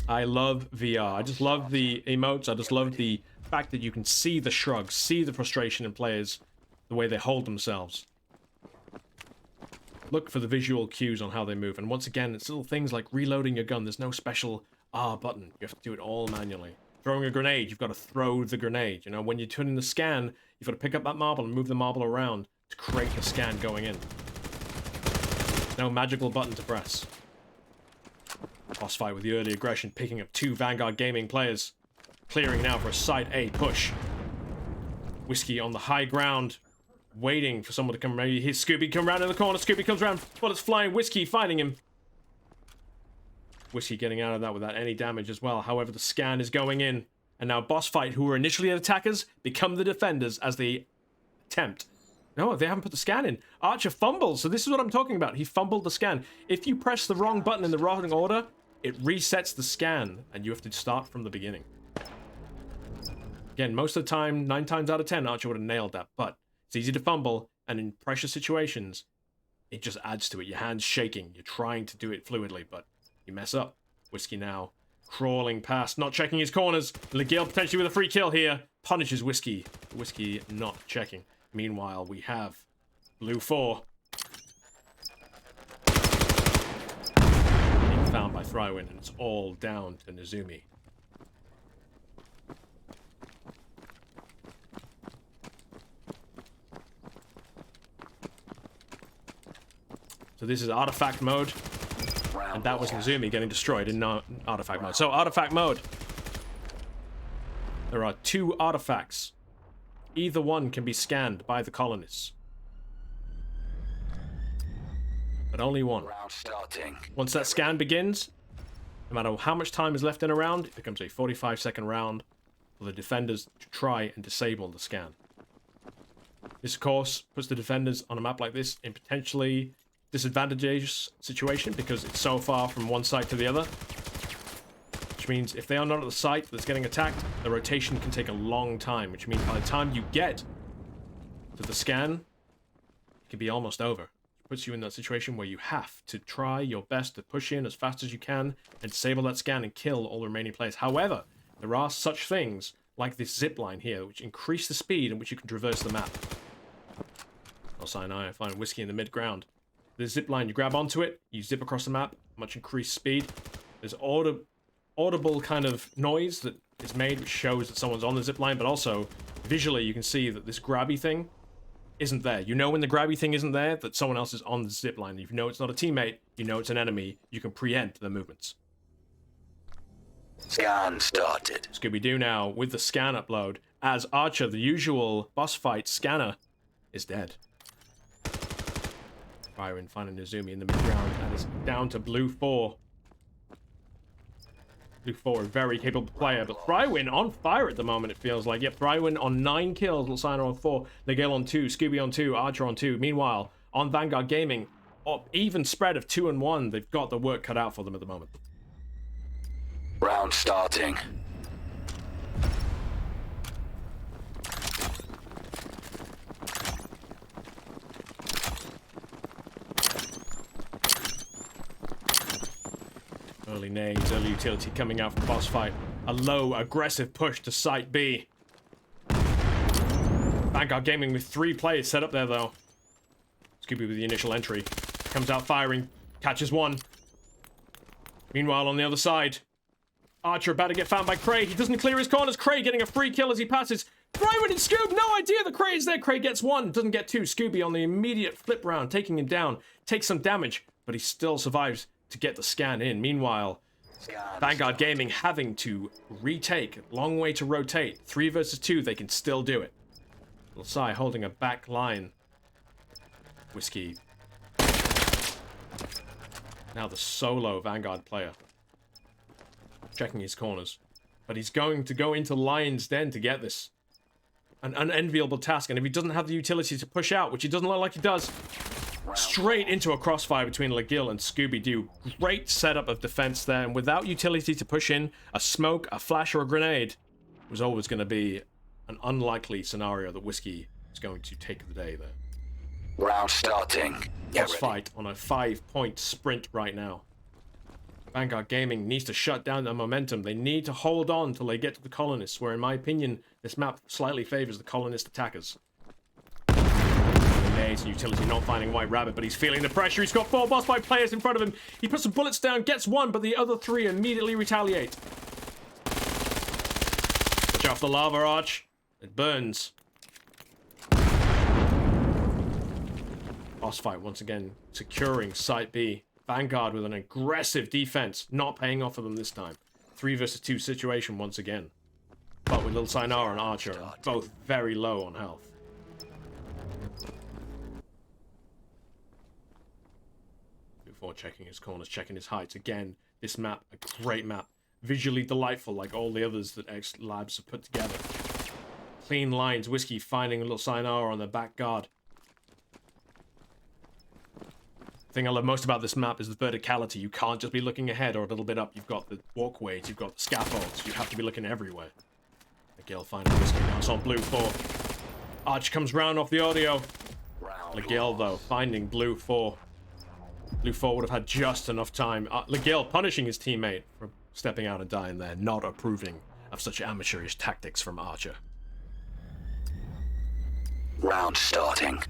I love VR. I just love the emotes. I just love the fact that you can see the shrugs, see the frustration in players, the way they hold themselves. Look for the visual cues on how they move. And once again, it's little things like reloading your gun. There's no special R button. You have to do it all manually. Throwing a grenade, you've got to throw the grenade. You know, when you're turning the Scan, you've got to pick up that marble and move the marble around to create the Scan going in. No magical button to press. Boss fight with the early aggression, picking up 2 Vanguard Gaming players. Clearing now for a Site A push. Whiskey on the high ground, waiting for someone to come. Maybe his Scooby come around in the corner. Scooby comes around, bullets flying. Whiskey fighting him. Whiskey getting out of that without any damage as well. However, the Scan is going in. And now boss fight, who were initially attackers, become the defenders as they attempt. No, they haven't put the Scan in. Archer fumbles. So this is what I'm talking about. He fumbled the Scan. If you press the wrong button in the wrong order, it resets the Scan. And you have to start from the beginning. Again, most of the time, 9 times out of 10, Archer would have nailed that. But it's easy to fumble. And in pressure situations, it just adds to it. Your hand's shaking. You're trying to do it fluidly, but you mess up. Whiskey now crawling past, not checking his corners. Legale potentially with a free kill here. Punishes Whiskey. Whiskey not checking. Meanwhile, we have Blue 4. Being found by Thrywin, and it's all down to Nezumi. So this is artifact mode. And that was Nezumi getting destroyed in artifact mode. So, artifact mode. There are 2 artifacts. Either one can be scanned by the colonists. But only one. Once that scan begins, no matter how much time is left in a round, it becomes a 45-second round for the defenders to try and disable the scan. This, of course, puts the defenders on a map like this in potentially disadvantageous situation because it's so far from one side to the other. means if they are not at the site that's getting attacked, the rotation can take a long time, which means by the time you get to the scan, it can be almost over. It puts you in that situation where you have to try your best to push in as fast as you can and disable that scan and kill all the remaining players. However, there are such things like this zip line here, which increase the speed in which you can traverse the map. I'll sign I find whiskey in the mid-ground. This zip line, you grab onto it, you zip across the map, much increased speed. There's audible kind of noise that is made, which shows that someone's on the zip line, but also visually you can see that this grabby thing isn't there. You know when the grabby thing isn't there, that someone else is on the zip line. If you know it's not a teammate, you know it's an enemy, you can preempt their movements. Scan started. Scooby-Doo now with the scan upload, as Archer, the usual boss fight scanner, is dead. Byron finding Nizumi in the mid-ground, and it's down to Blue 4. Blue 4, a very capable player, but Frywin on fire at the moment, it feels like. Yep, Frywin on 9 kills, Lusina on 4, Nigel on 2, Scooby on 2, Archer on 2. Meanwhile, on Vanguard Gaming, even spread of 2 and 1, they've got the work cut out for them at the moment. Round starting. Early nades, early utility coming out from BossFight. A low, aggressive push to Site B. Vanguard Gaming with 3 players set up there, though. Scooby with the initial entry. Comes out firing, catches 1. Meanwhile, on the other side, Archer about to get found by Cray. He doesn't clear his corners. Cray getting a free kill as he passes. Frywin and Scoob, no idea that Cray is there. Cray gets 1, doesn't get 2. Scooby on the immediate flip round, taking him down. Takes some damage, but he still survives to get the scan in. Meanwhile, Vanguard Gaming having to retake. Long way to rotate. 3 versus 2, they can still do it. Lasai holding a back line. Whiskey. Now the solo Vanguard player. Checking his corners. But he's going to go into Lion's Den to get this. An unenviable task. And if he doesn't have the utility to push out, which he doesn't look like he does, straight into a crossfire between Legil and Scooby-Doo. Great setup of defense there, and without utility to push in, a smoke, a flash, or a grenade was always going to be an unlikely scenario that Whiskey is going to take the day there. Round starting. Boss fight on a 5-point sprint right now. Vanguard Gaming needs to shut down their momentum. They need to hold on till they get to the colonists, where in my opinion, this map slightly favors the colonist attackers. And utility not finding White Rabbit, but he's feeling the pressure. He's got 4 boss fight players in front of him. He puts some bullets down, gets 1, but the other 3 immediately retaliate. Watch out for the lava arch. It burns. Boss fight once again securing Site B. Vanguard with an aggressive defense, not paying off for them this time. 3 versus 2 situation once again. But with Little Sayonara and Archer, both very low on health. Before checking his corners, checking his heights. Again, this map, a great map. Visually delightful, like all the others that X Labs have put together. Clean lines, Whiskey finding a little Sayonara on the back guard. The thing I love most about this map is the verticality. You can't just be looking ahead or a little bit up. You've got the walkways, you've got the scaffolds. You have to be looking everywhere. Miguel finding Whiskey now. It's on Blue 4. Arch comes round off the audio. Miguel, though, finding Blue 4. Blue 4 would have had just enough time. Legil punishing his teammate for stepping out and dying there, not approving of such amateurish tactics from Archer. Round starting.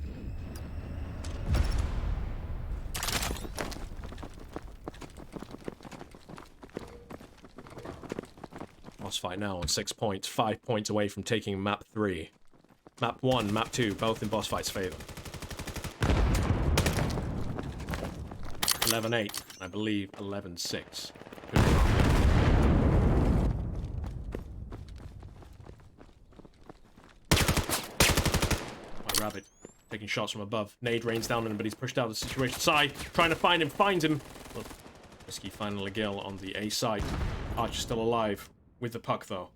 Boss fight now on 6 points, 5 points away from taking map 3. Map 1, map 2, both in boss fight's favor. 11-8, I believe 11-6. My Rabbit taking shots from above. Nade rains down on him, but he's pushed out of the situation. Sai trying to find him, finds him. Well, Whiskey finding Legil on the A side. Archer still alive with the puck though.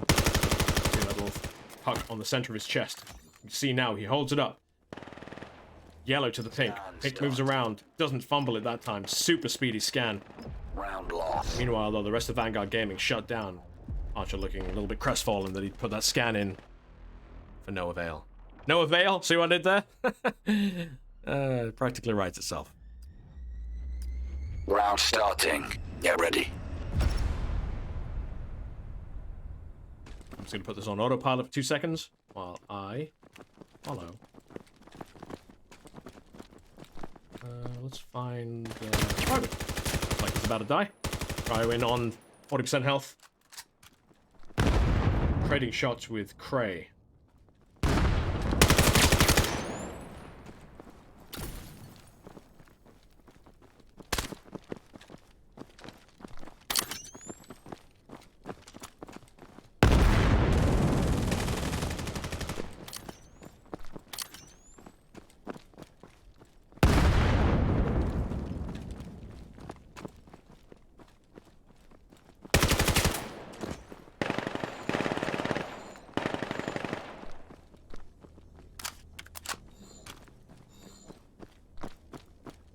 See that little puck on the center of his chest. You can see now he holds it up. Yellow to the pink. Pink moves around. Doesn't fumble it that time. Super speedy scan. Round lost. Meanwhile, though, the rest of Vanguard Gaming shut down. Archer looking a little bit crestfallen that he put that scan in for no avail. No avail? See what I did there? Practically writes itself. Round starting. Get ready. I'm just going to put this on autopilot for 2 seconds while I follow. Let's find Private. Looks like he's about to die. Cryo on 40% health. Trading shots with Cray.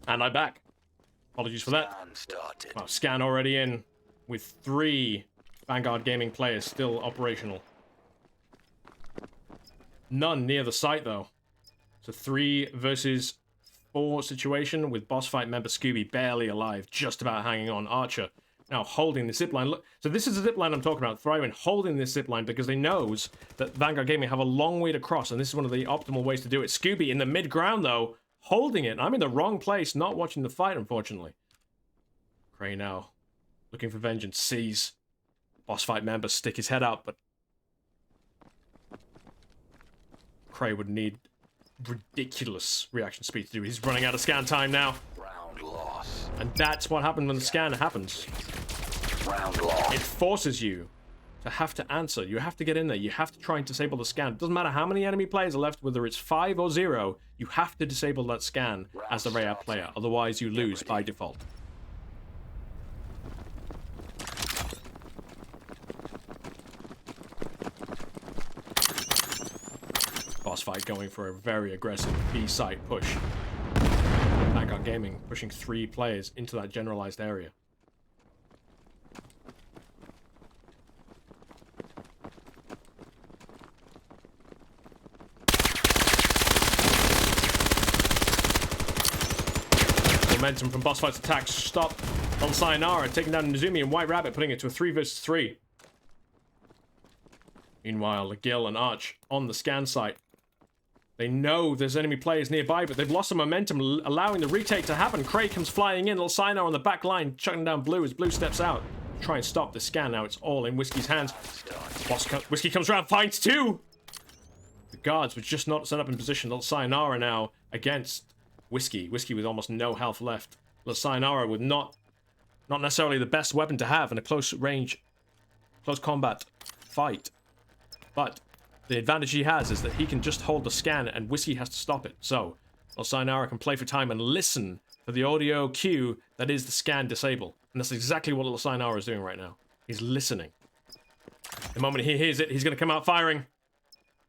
And I'm back. Apologies for that. Scan started. Well, scan already in with 3 Vanguard Gaming players still operational. None near the site, though. It's a 3 versus 4 situation with BossFight member Scooby barely alive, just about hanging on. Archer now holding the zipline. Look, so this is the zipline I'm talking about. Thrywin holding this zipline because he knows that Vanguard Gaming have a long way to cross, and this is one of the optimal ways to do it. Scooby in the mid-ground, though, holding it. I'm in the wrong place, not watching the fight, unfortunately. Cray now looking for vengeance, sees BossFight member stick his head out, but Cray would need ridiculous reaction speed to do. He's running out of scan time now. Round lost. And that's what happens when the scan happens. Round lost. It forces you to have to answer. You have to get in there. You have to try and disable the scan. It doesn't matter how many enemy players are left, whether it's 5 or 0, you have to disable that scan as the Rayab player. Otherwise, you lose by default. BossFight going for a very aggressive B-site push. Vanguard Gaming pushing 3 players into that generalized area. Momentum from BossFight's attacks stopped on Sayonara, taking down Nizumi and White Rabbit, putting it to a 3 versus 3. Meanwhile, Gil and Arch on the scan site. They know there's enemy players nearby, but they've lost some momentum, allowing the retake to happen. Craig comes flying in. Little Sayonara on the back line, chucking down Blue as Blue steps out. Try and stop the scan. Now it's all in Whiskey's hands. Whiskey comes around, finds 2. The guards were just not set up in position. Little Sayonara now against Whiskey. Whiskey with almost no health left. Little Sayonara with not necessarily the best weapon to have in a close range, close combat fight. But the advantage he has is that he can just hold the scan and Whiskey has to stop it. So, Little Sayonara can play for time and listen for the audio cue that is the scan disable. And that's exactly what Little Sayonara is doing right now. He's listening. The moment he hears it, he's going to come out firing.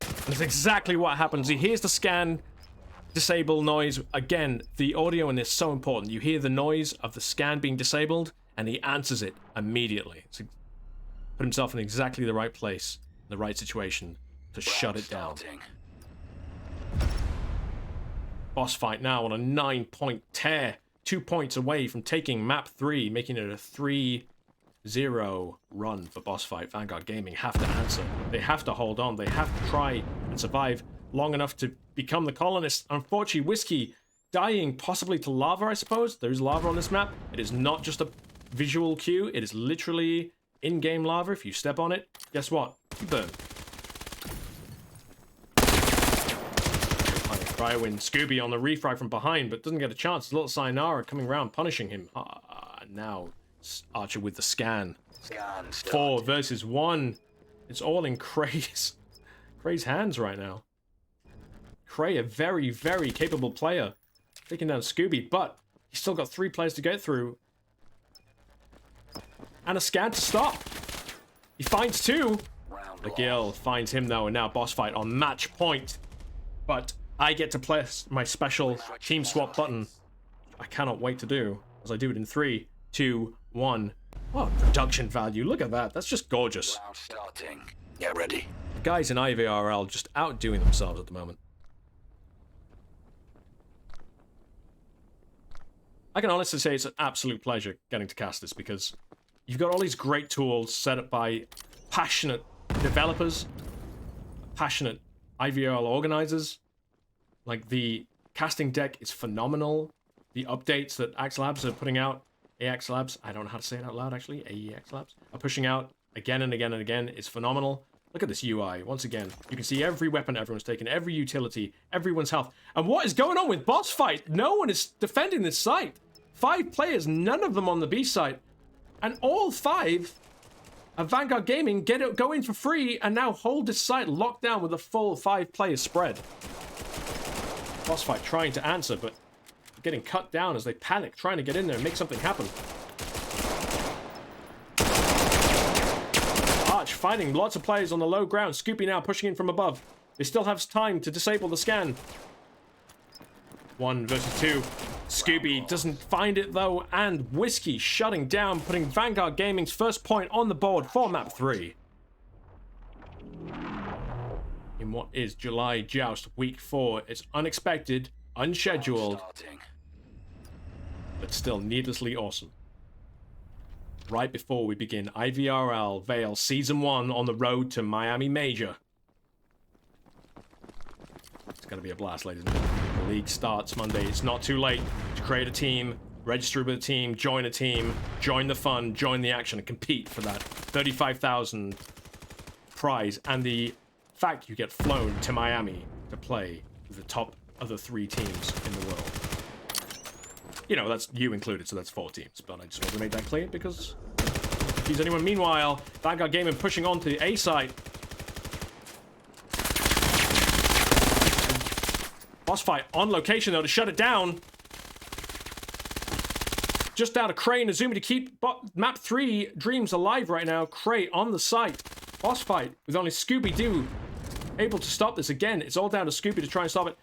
And that's exactly what happens. He hears the scan disable noise. Again, the audio in this is so important. You hear the noise of the scan being disabled and he answers it immediately. So put himself in exactly the right place, the right situation to shut it down. BossFight now on a 9-point tear, 2 points away from taking map 3, making it a 3-0 run for BossFight. Vanguard Gaming have to answer. They have to hold on. They have to try and survive long enough to become the colonists. Unfortunately, Whiskey dying possibly to lava, I suppose. There is lava on this map. It is not just a visual cue. It is literally in-game lava. If you step on it, guess what? You burn. Cryo and Scooby on the refry from behind, but doesn't get a chance. Little Sayonara coming around, punishing him. Now Archer with the scan. 4 versus 1. It's all in Cray's hands right now. Cray, a very, very capable player, taking down Scooby, but he's still got 3 players to get through. And a scan to stop. He finds 2. McGill finds him though, and now BossFight on match point. But I get to press my special team swap button. I cannot wait to do, as I do it in 3, 2, 1. What production value. Look at that. That's just gorgeous. Round starting. Get ready. The guys in IVRL just outdoing themselves at the moment. I can honestly say it's an absolute pleasure getting to cast this because you've got all these great tools set up by passionate developers, passionate IVRL organizers. Like, the casting deck is phenomenal. The updates that Axe Labs are putting out, AX Labs, I don't know how to say it out loud actually, AEX Labs, are pushing out again and again and again is phenomenal. Look at this UI. Once again, you can see every weapon everyone's taken, every utility, everyone's health. And what is going on with BossFight? No one is defending this site. 5 players, none of them on the B site. And all 5 of Vanguard Gaming go in for free and now hold this site locked down with a full 5-player spread. BossFight trying to answer, but getting cut down as they panic, trying to get in there and make something happen. Arch finding lots of players on the low ground. Scoopy now pushing in from above. They still have time to disable the scan. 1 versus 2. Scooby doesn't find it though, and Whiskey shutting down, putting Vanguard Gaming's first point on the board for map 3. In what is July Joust Week 4, it's unexpected, unscheduled, but still needlessly awesome. Right before we begin IVRL Vale Season 1 on the road to Miami Major. It's going to be a blast, ladies and gentlemen. The league starts Monday. It's not too late to create a team, register with a team, join the fun, join the action, and compete for that 35,000 prize and the fact you get flown to Miami to play with the top other 3 teams in the world. You know, that's you included, so that's 4 teams, but I just want to make that clear because don't confuse anyone. Meanwhile, Vanguard Gaming pushing on to the A site. BossFight on location, though, to shut it down. Just down to Cray and Azumi to keep map 3 dreams alive right now. Cray on the site. BossFight with only Scooby-Doo able to stop this again. It's all down to Scooby to try and stop it.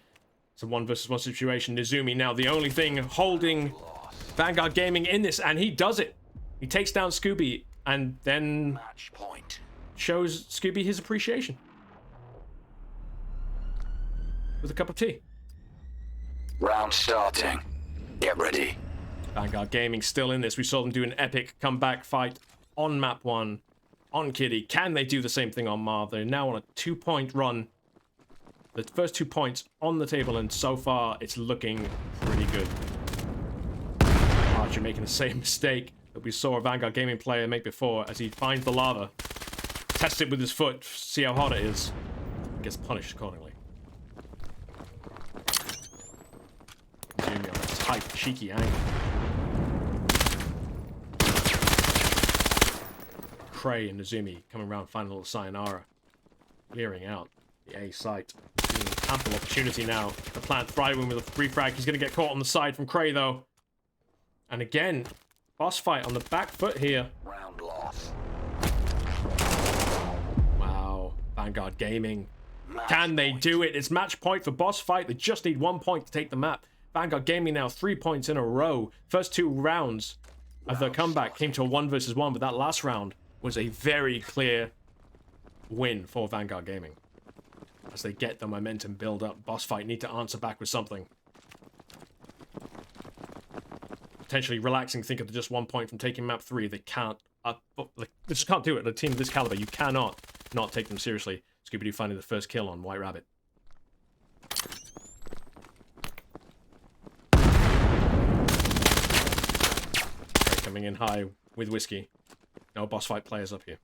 It's a 1 versus 1 situation. Izumi now the only thing holding Vanguard Gaming in this, and he does it. He takes down Scooby and then Match point. shows Scooby his appreciation with a cup of tea. Round starting. Get ready. Vanguard Gaming still in this. We saw them do an epic comeback fight on map 1 on Kitty. Can they do the same thing on Marv? They're now on a 2-point run. The first 2 points on the table, and so far it's looking pretty good. Archer making the same mistake that we saw a Vanguard Gaming player make before as he finds the lava, tests it with his foot, see how hot it is, and gets punished accordingly. Jimmy on a tight, cheeky angle. Cray and Nazumi coming around, finding a little sayonara. Clearing out the A site. Seeing ample opportunity now to plant Thriving with a refrag. He's going to get caught on the side from Cray, though. And again, BossFight on the back foot here. Round loss. Wow. Vanguard Gaming. Can they do it? It's match point for BossFight. They just need 1 point to take the map. Vanguard Gaming now 3 points in a row. First 2 rounds of their comeback came to a 1 versus 1, but that last round was a very clear win for Vanguard Gaming. As they get the momentum build up, BossFight need to answer back with something. Potentially relaxing, think of just 1 point from taking map 3. They can't, they just can't do it. A team of this caliber, you cannot not take them seriously. Scooby-Doo finding the first kill on White Rabbit. Coming in high with Whiskey. No BossFight players up here.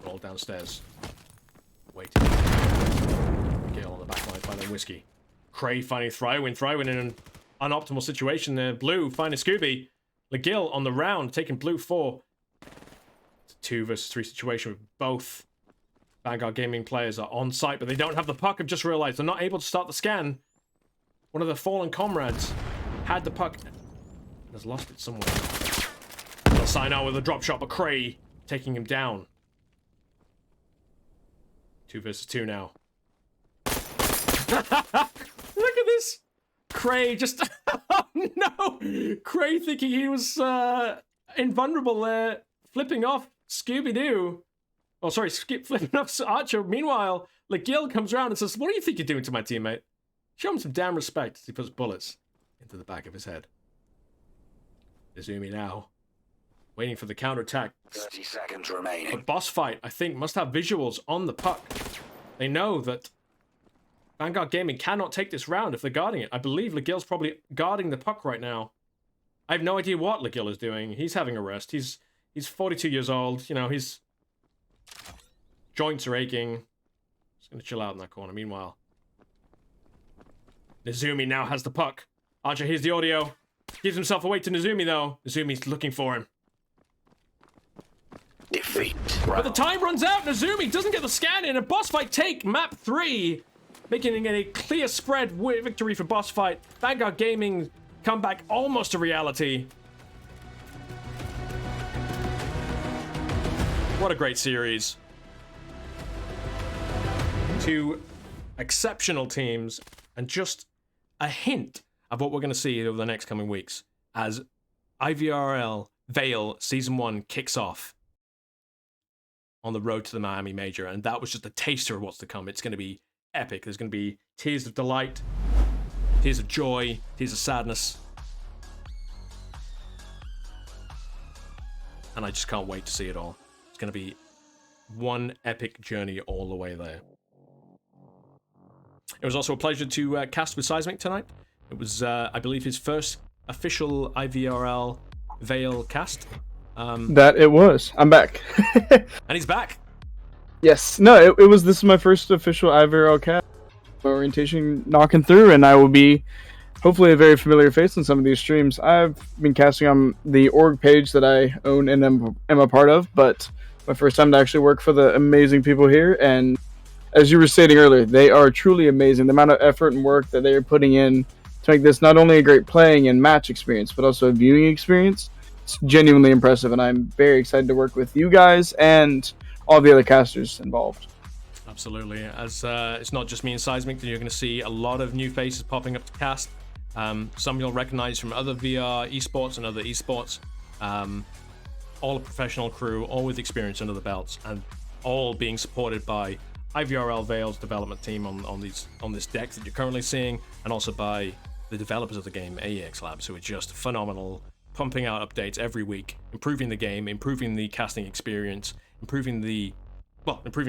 All downstairs. Waiting. Kill on the back line, finding Whiskey. Cray finding Thrywin. Thrywin in an unoptimal situation there. Blue finding Scooby. LeGill on the round, taking Blue 4. It's a 2 versus 3 situation with both Vanguard Gaming players are on site, but they don't have the puck. I've just realized they're not able to start the scan. One of the fallen comrades had the puck and has lost it somewhere. They'll sign out with a drop shot, but Cray taking him down. 2 versus 2 now. Look at this! Cray just... no! Cray thinking he was invulnerable there, flipping off Scooby-Doo. Oh, sorry, flipping off Archer. Meanwhile, Gil comes around and says, "What do you think you're doing to my teammate?" Show him some damn respect as he puts bullets into the back of his head. Izumi now, waiting for the counterattack. 30 seconds remaining. But BossFight, I think, must have visuals on the puck. They know that Vanguard Gaming cannot take this round if they're guarding it. I believe Legil's probably guarding the puck right now. I have no idea what Legil is doing. He's having a rest. He's 42 years old. You know, his joints are aching. He's going to chill out in that corner. Meanwhile, Nezumi now has the puck. Archer hears the audio. Gives himself away to Nezumi, though. Nezumi's looking for him. Defeat. But the time runs out. Nezumi doesn't get the scan in. And BossFight take map 3. Making it a clear spread victory for BossFight. Vanguard Gaming comeback almost a reality. What a great series. Two exceptional teams and just a hint of what we're going to see over the next coming weeks as IVRL Veil Season 1 kicks off on the road to the Miami Major. And that was just a taster of what's to come. It's going to be epic. There's going to be tears of delight, tears of joy, tears of sadness. And I just can't wait to see it all. It's going to be one epic journey all the way there. It was also a pleasure to cast with Seismic tonight. It was, I believe, his first official IVRL Veil cast. That it was. I'm back. And he's back. Yes. No, this is my first official IVRL cast. Orientation knocking through, and I will be hopefully a very familiar face on some of these streams. I've been casting on the org page that I own and am a part of, but my first time to actually work for the amazing people here. And as you were stating earlier, they are truly amazing. The amount of effort and work that they are putting in to make this not only a great playing and match experience, but also a viewing experience. It's genuinely impressive, and I'm very excited to work with you guys and all the other casters involved. Absolutely. As it's not just me and Seismic, that you're going to see a lot of new faces popping up to cast. Some you'll recognize from other VR esports and other esports. All a professional crew, all with experience under the belts, and all being supported by IVRL Veil's development team on this deck that you're currently seeing, and also by the developers of the game, AEX Labs, who are just phenomenal, pumping out updates every week, improving the game, improving the casting experience, improving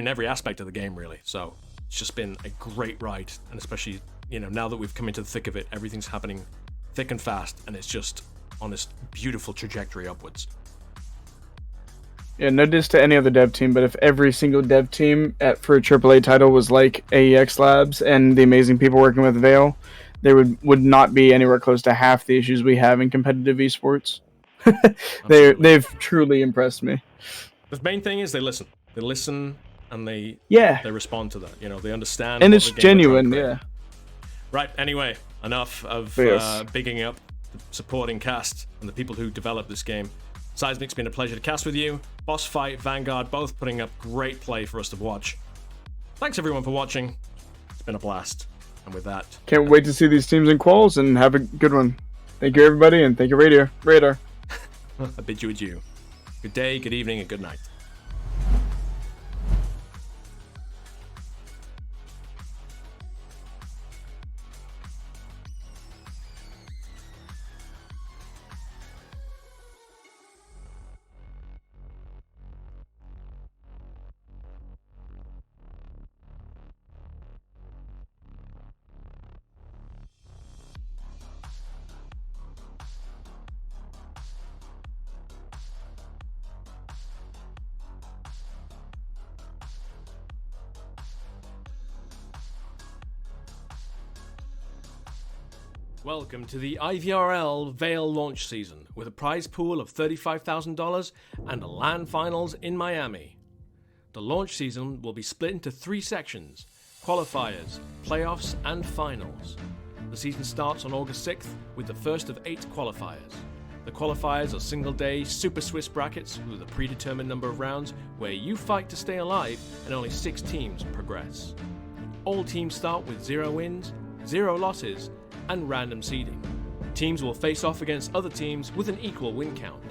every aspect of the game, really. So it's just been a great ride, and especially, now that we've come into the thick of it, everything's happening thick and fast, and it's just on this beautiful trajectory upwards. Yeah, no diss to any other dev team, but if every single dev team for a AAA title was like AEX Labs and the amazing people working with Veil, there would not be anywhere close to half the issues we have in competitive esports. They've truly impressed me. The main thing is they listen. They listen and they respond to that. They understand. And it's genuine, yeah. Right, anyway, enough of bigging up the supporting cast and the people who developed this game. Seismic's been a pleasure to cast with you. BossFight, Vanguard, both putting up great play for us to watch. Thanks everyone for watching. It's been a blast. And with that, can't wait to see these teams in quals, and have a good one. Thank you everybody, and thank you Radar. I bid you adieu. Good day, good evening, and good night. Welcome to the IVRL Veil launch season, with a prize pool of $35,000 and a LAN finals in Miami. The launch season will be split into 3 sections: qualifiers, playoffs, and finals. The season starts on August 6th with the first of 8 qualifiers. The qualifiers are single-day Super Swiss brackets with a predetermined number of rounds where you fight to stay alive and only 6 teams progress. All teams start with 0 wins, 0 losses, and random seeding. Teams will face off against other teams with an equal win count.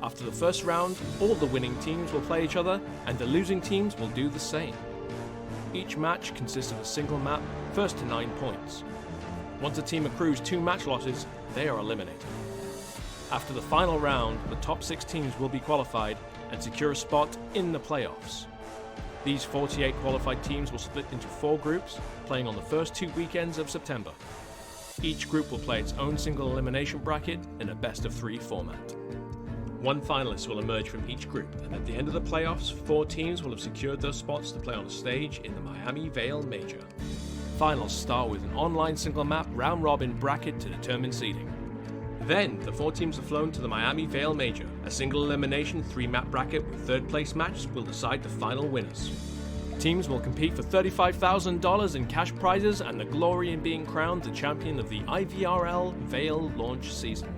After the first round, all the winning teams will play each other, and the losing teams will do the same. Each match consists of a single map, first to 9 points. Once a team accrues 2 match losses, they are eliminated. After the final round, the top 6 teams will be qualified and secure a spot in the playoffs. These 48 qualified teams will split into 4 groups, playing on the first 2 weekends of September. Each group will play its own single elimination bracket in a best-of-3 format. 1 finalist will emerge from each group, and at the end of the playoffs, 4 teams will have secured those spots to play on a stage in the Miami Vale Major. Finals start with an online single map round-robin bracket to determine seeding. Then, the 4 teams are flown to the Miami Vale Major. A single elimination 3-map bracket with third-place matches will decide the final winners. Teams will compete for $35,000 in cash prizes and the glory in being crowned the champion of the IVRL Vale launch season.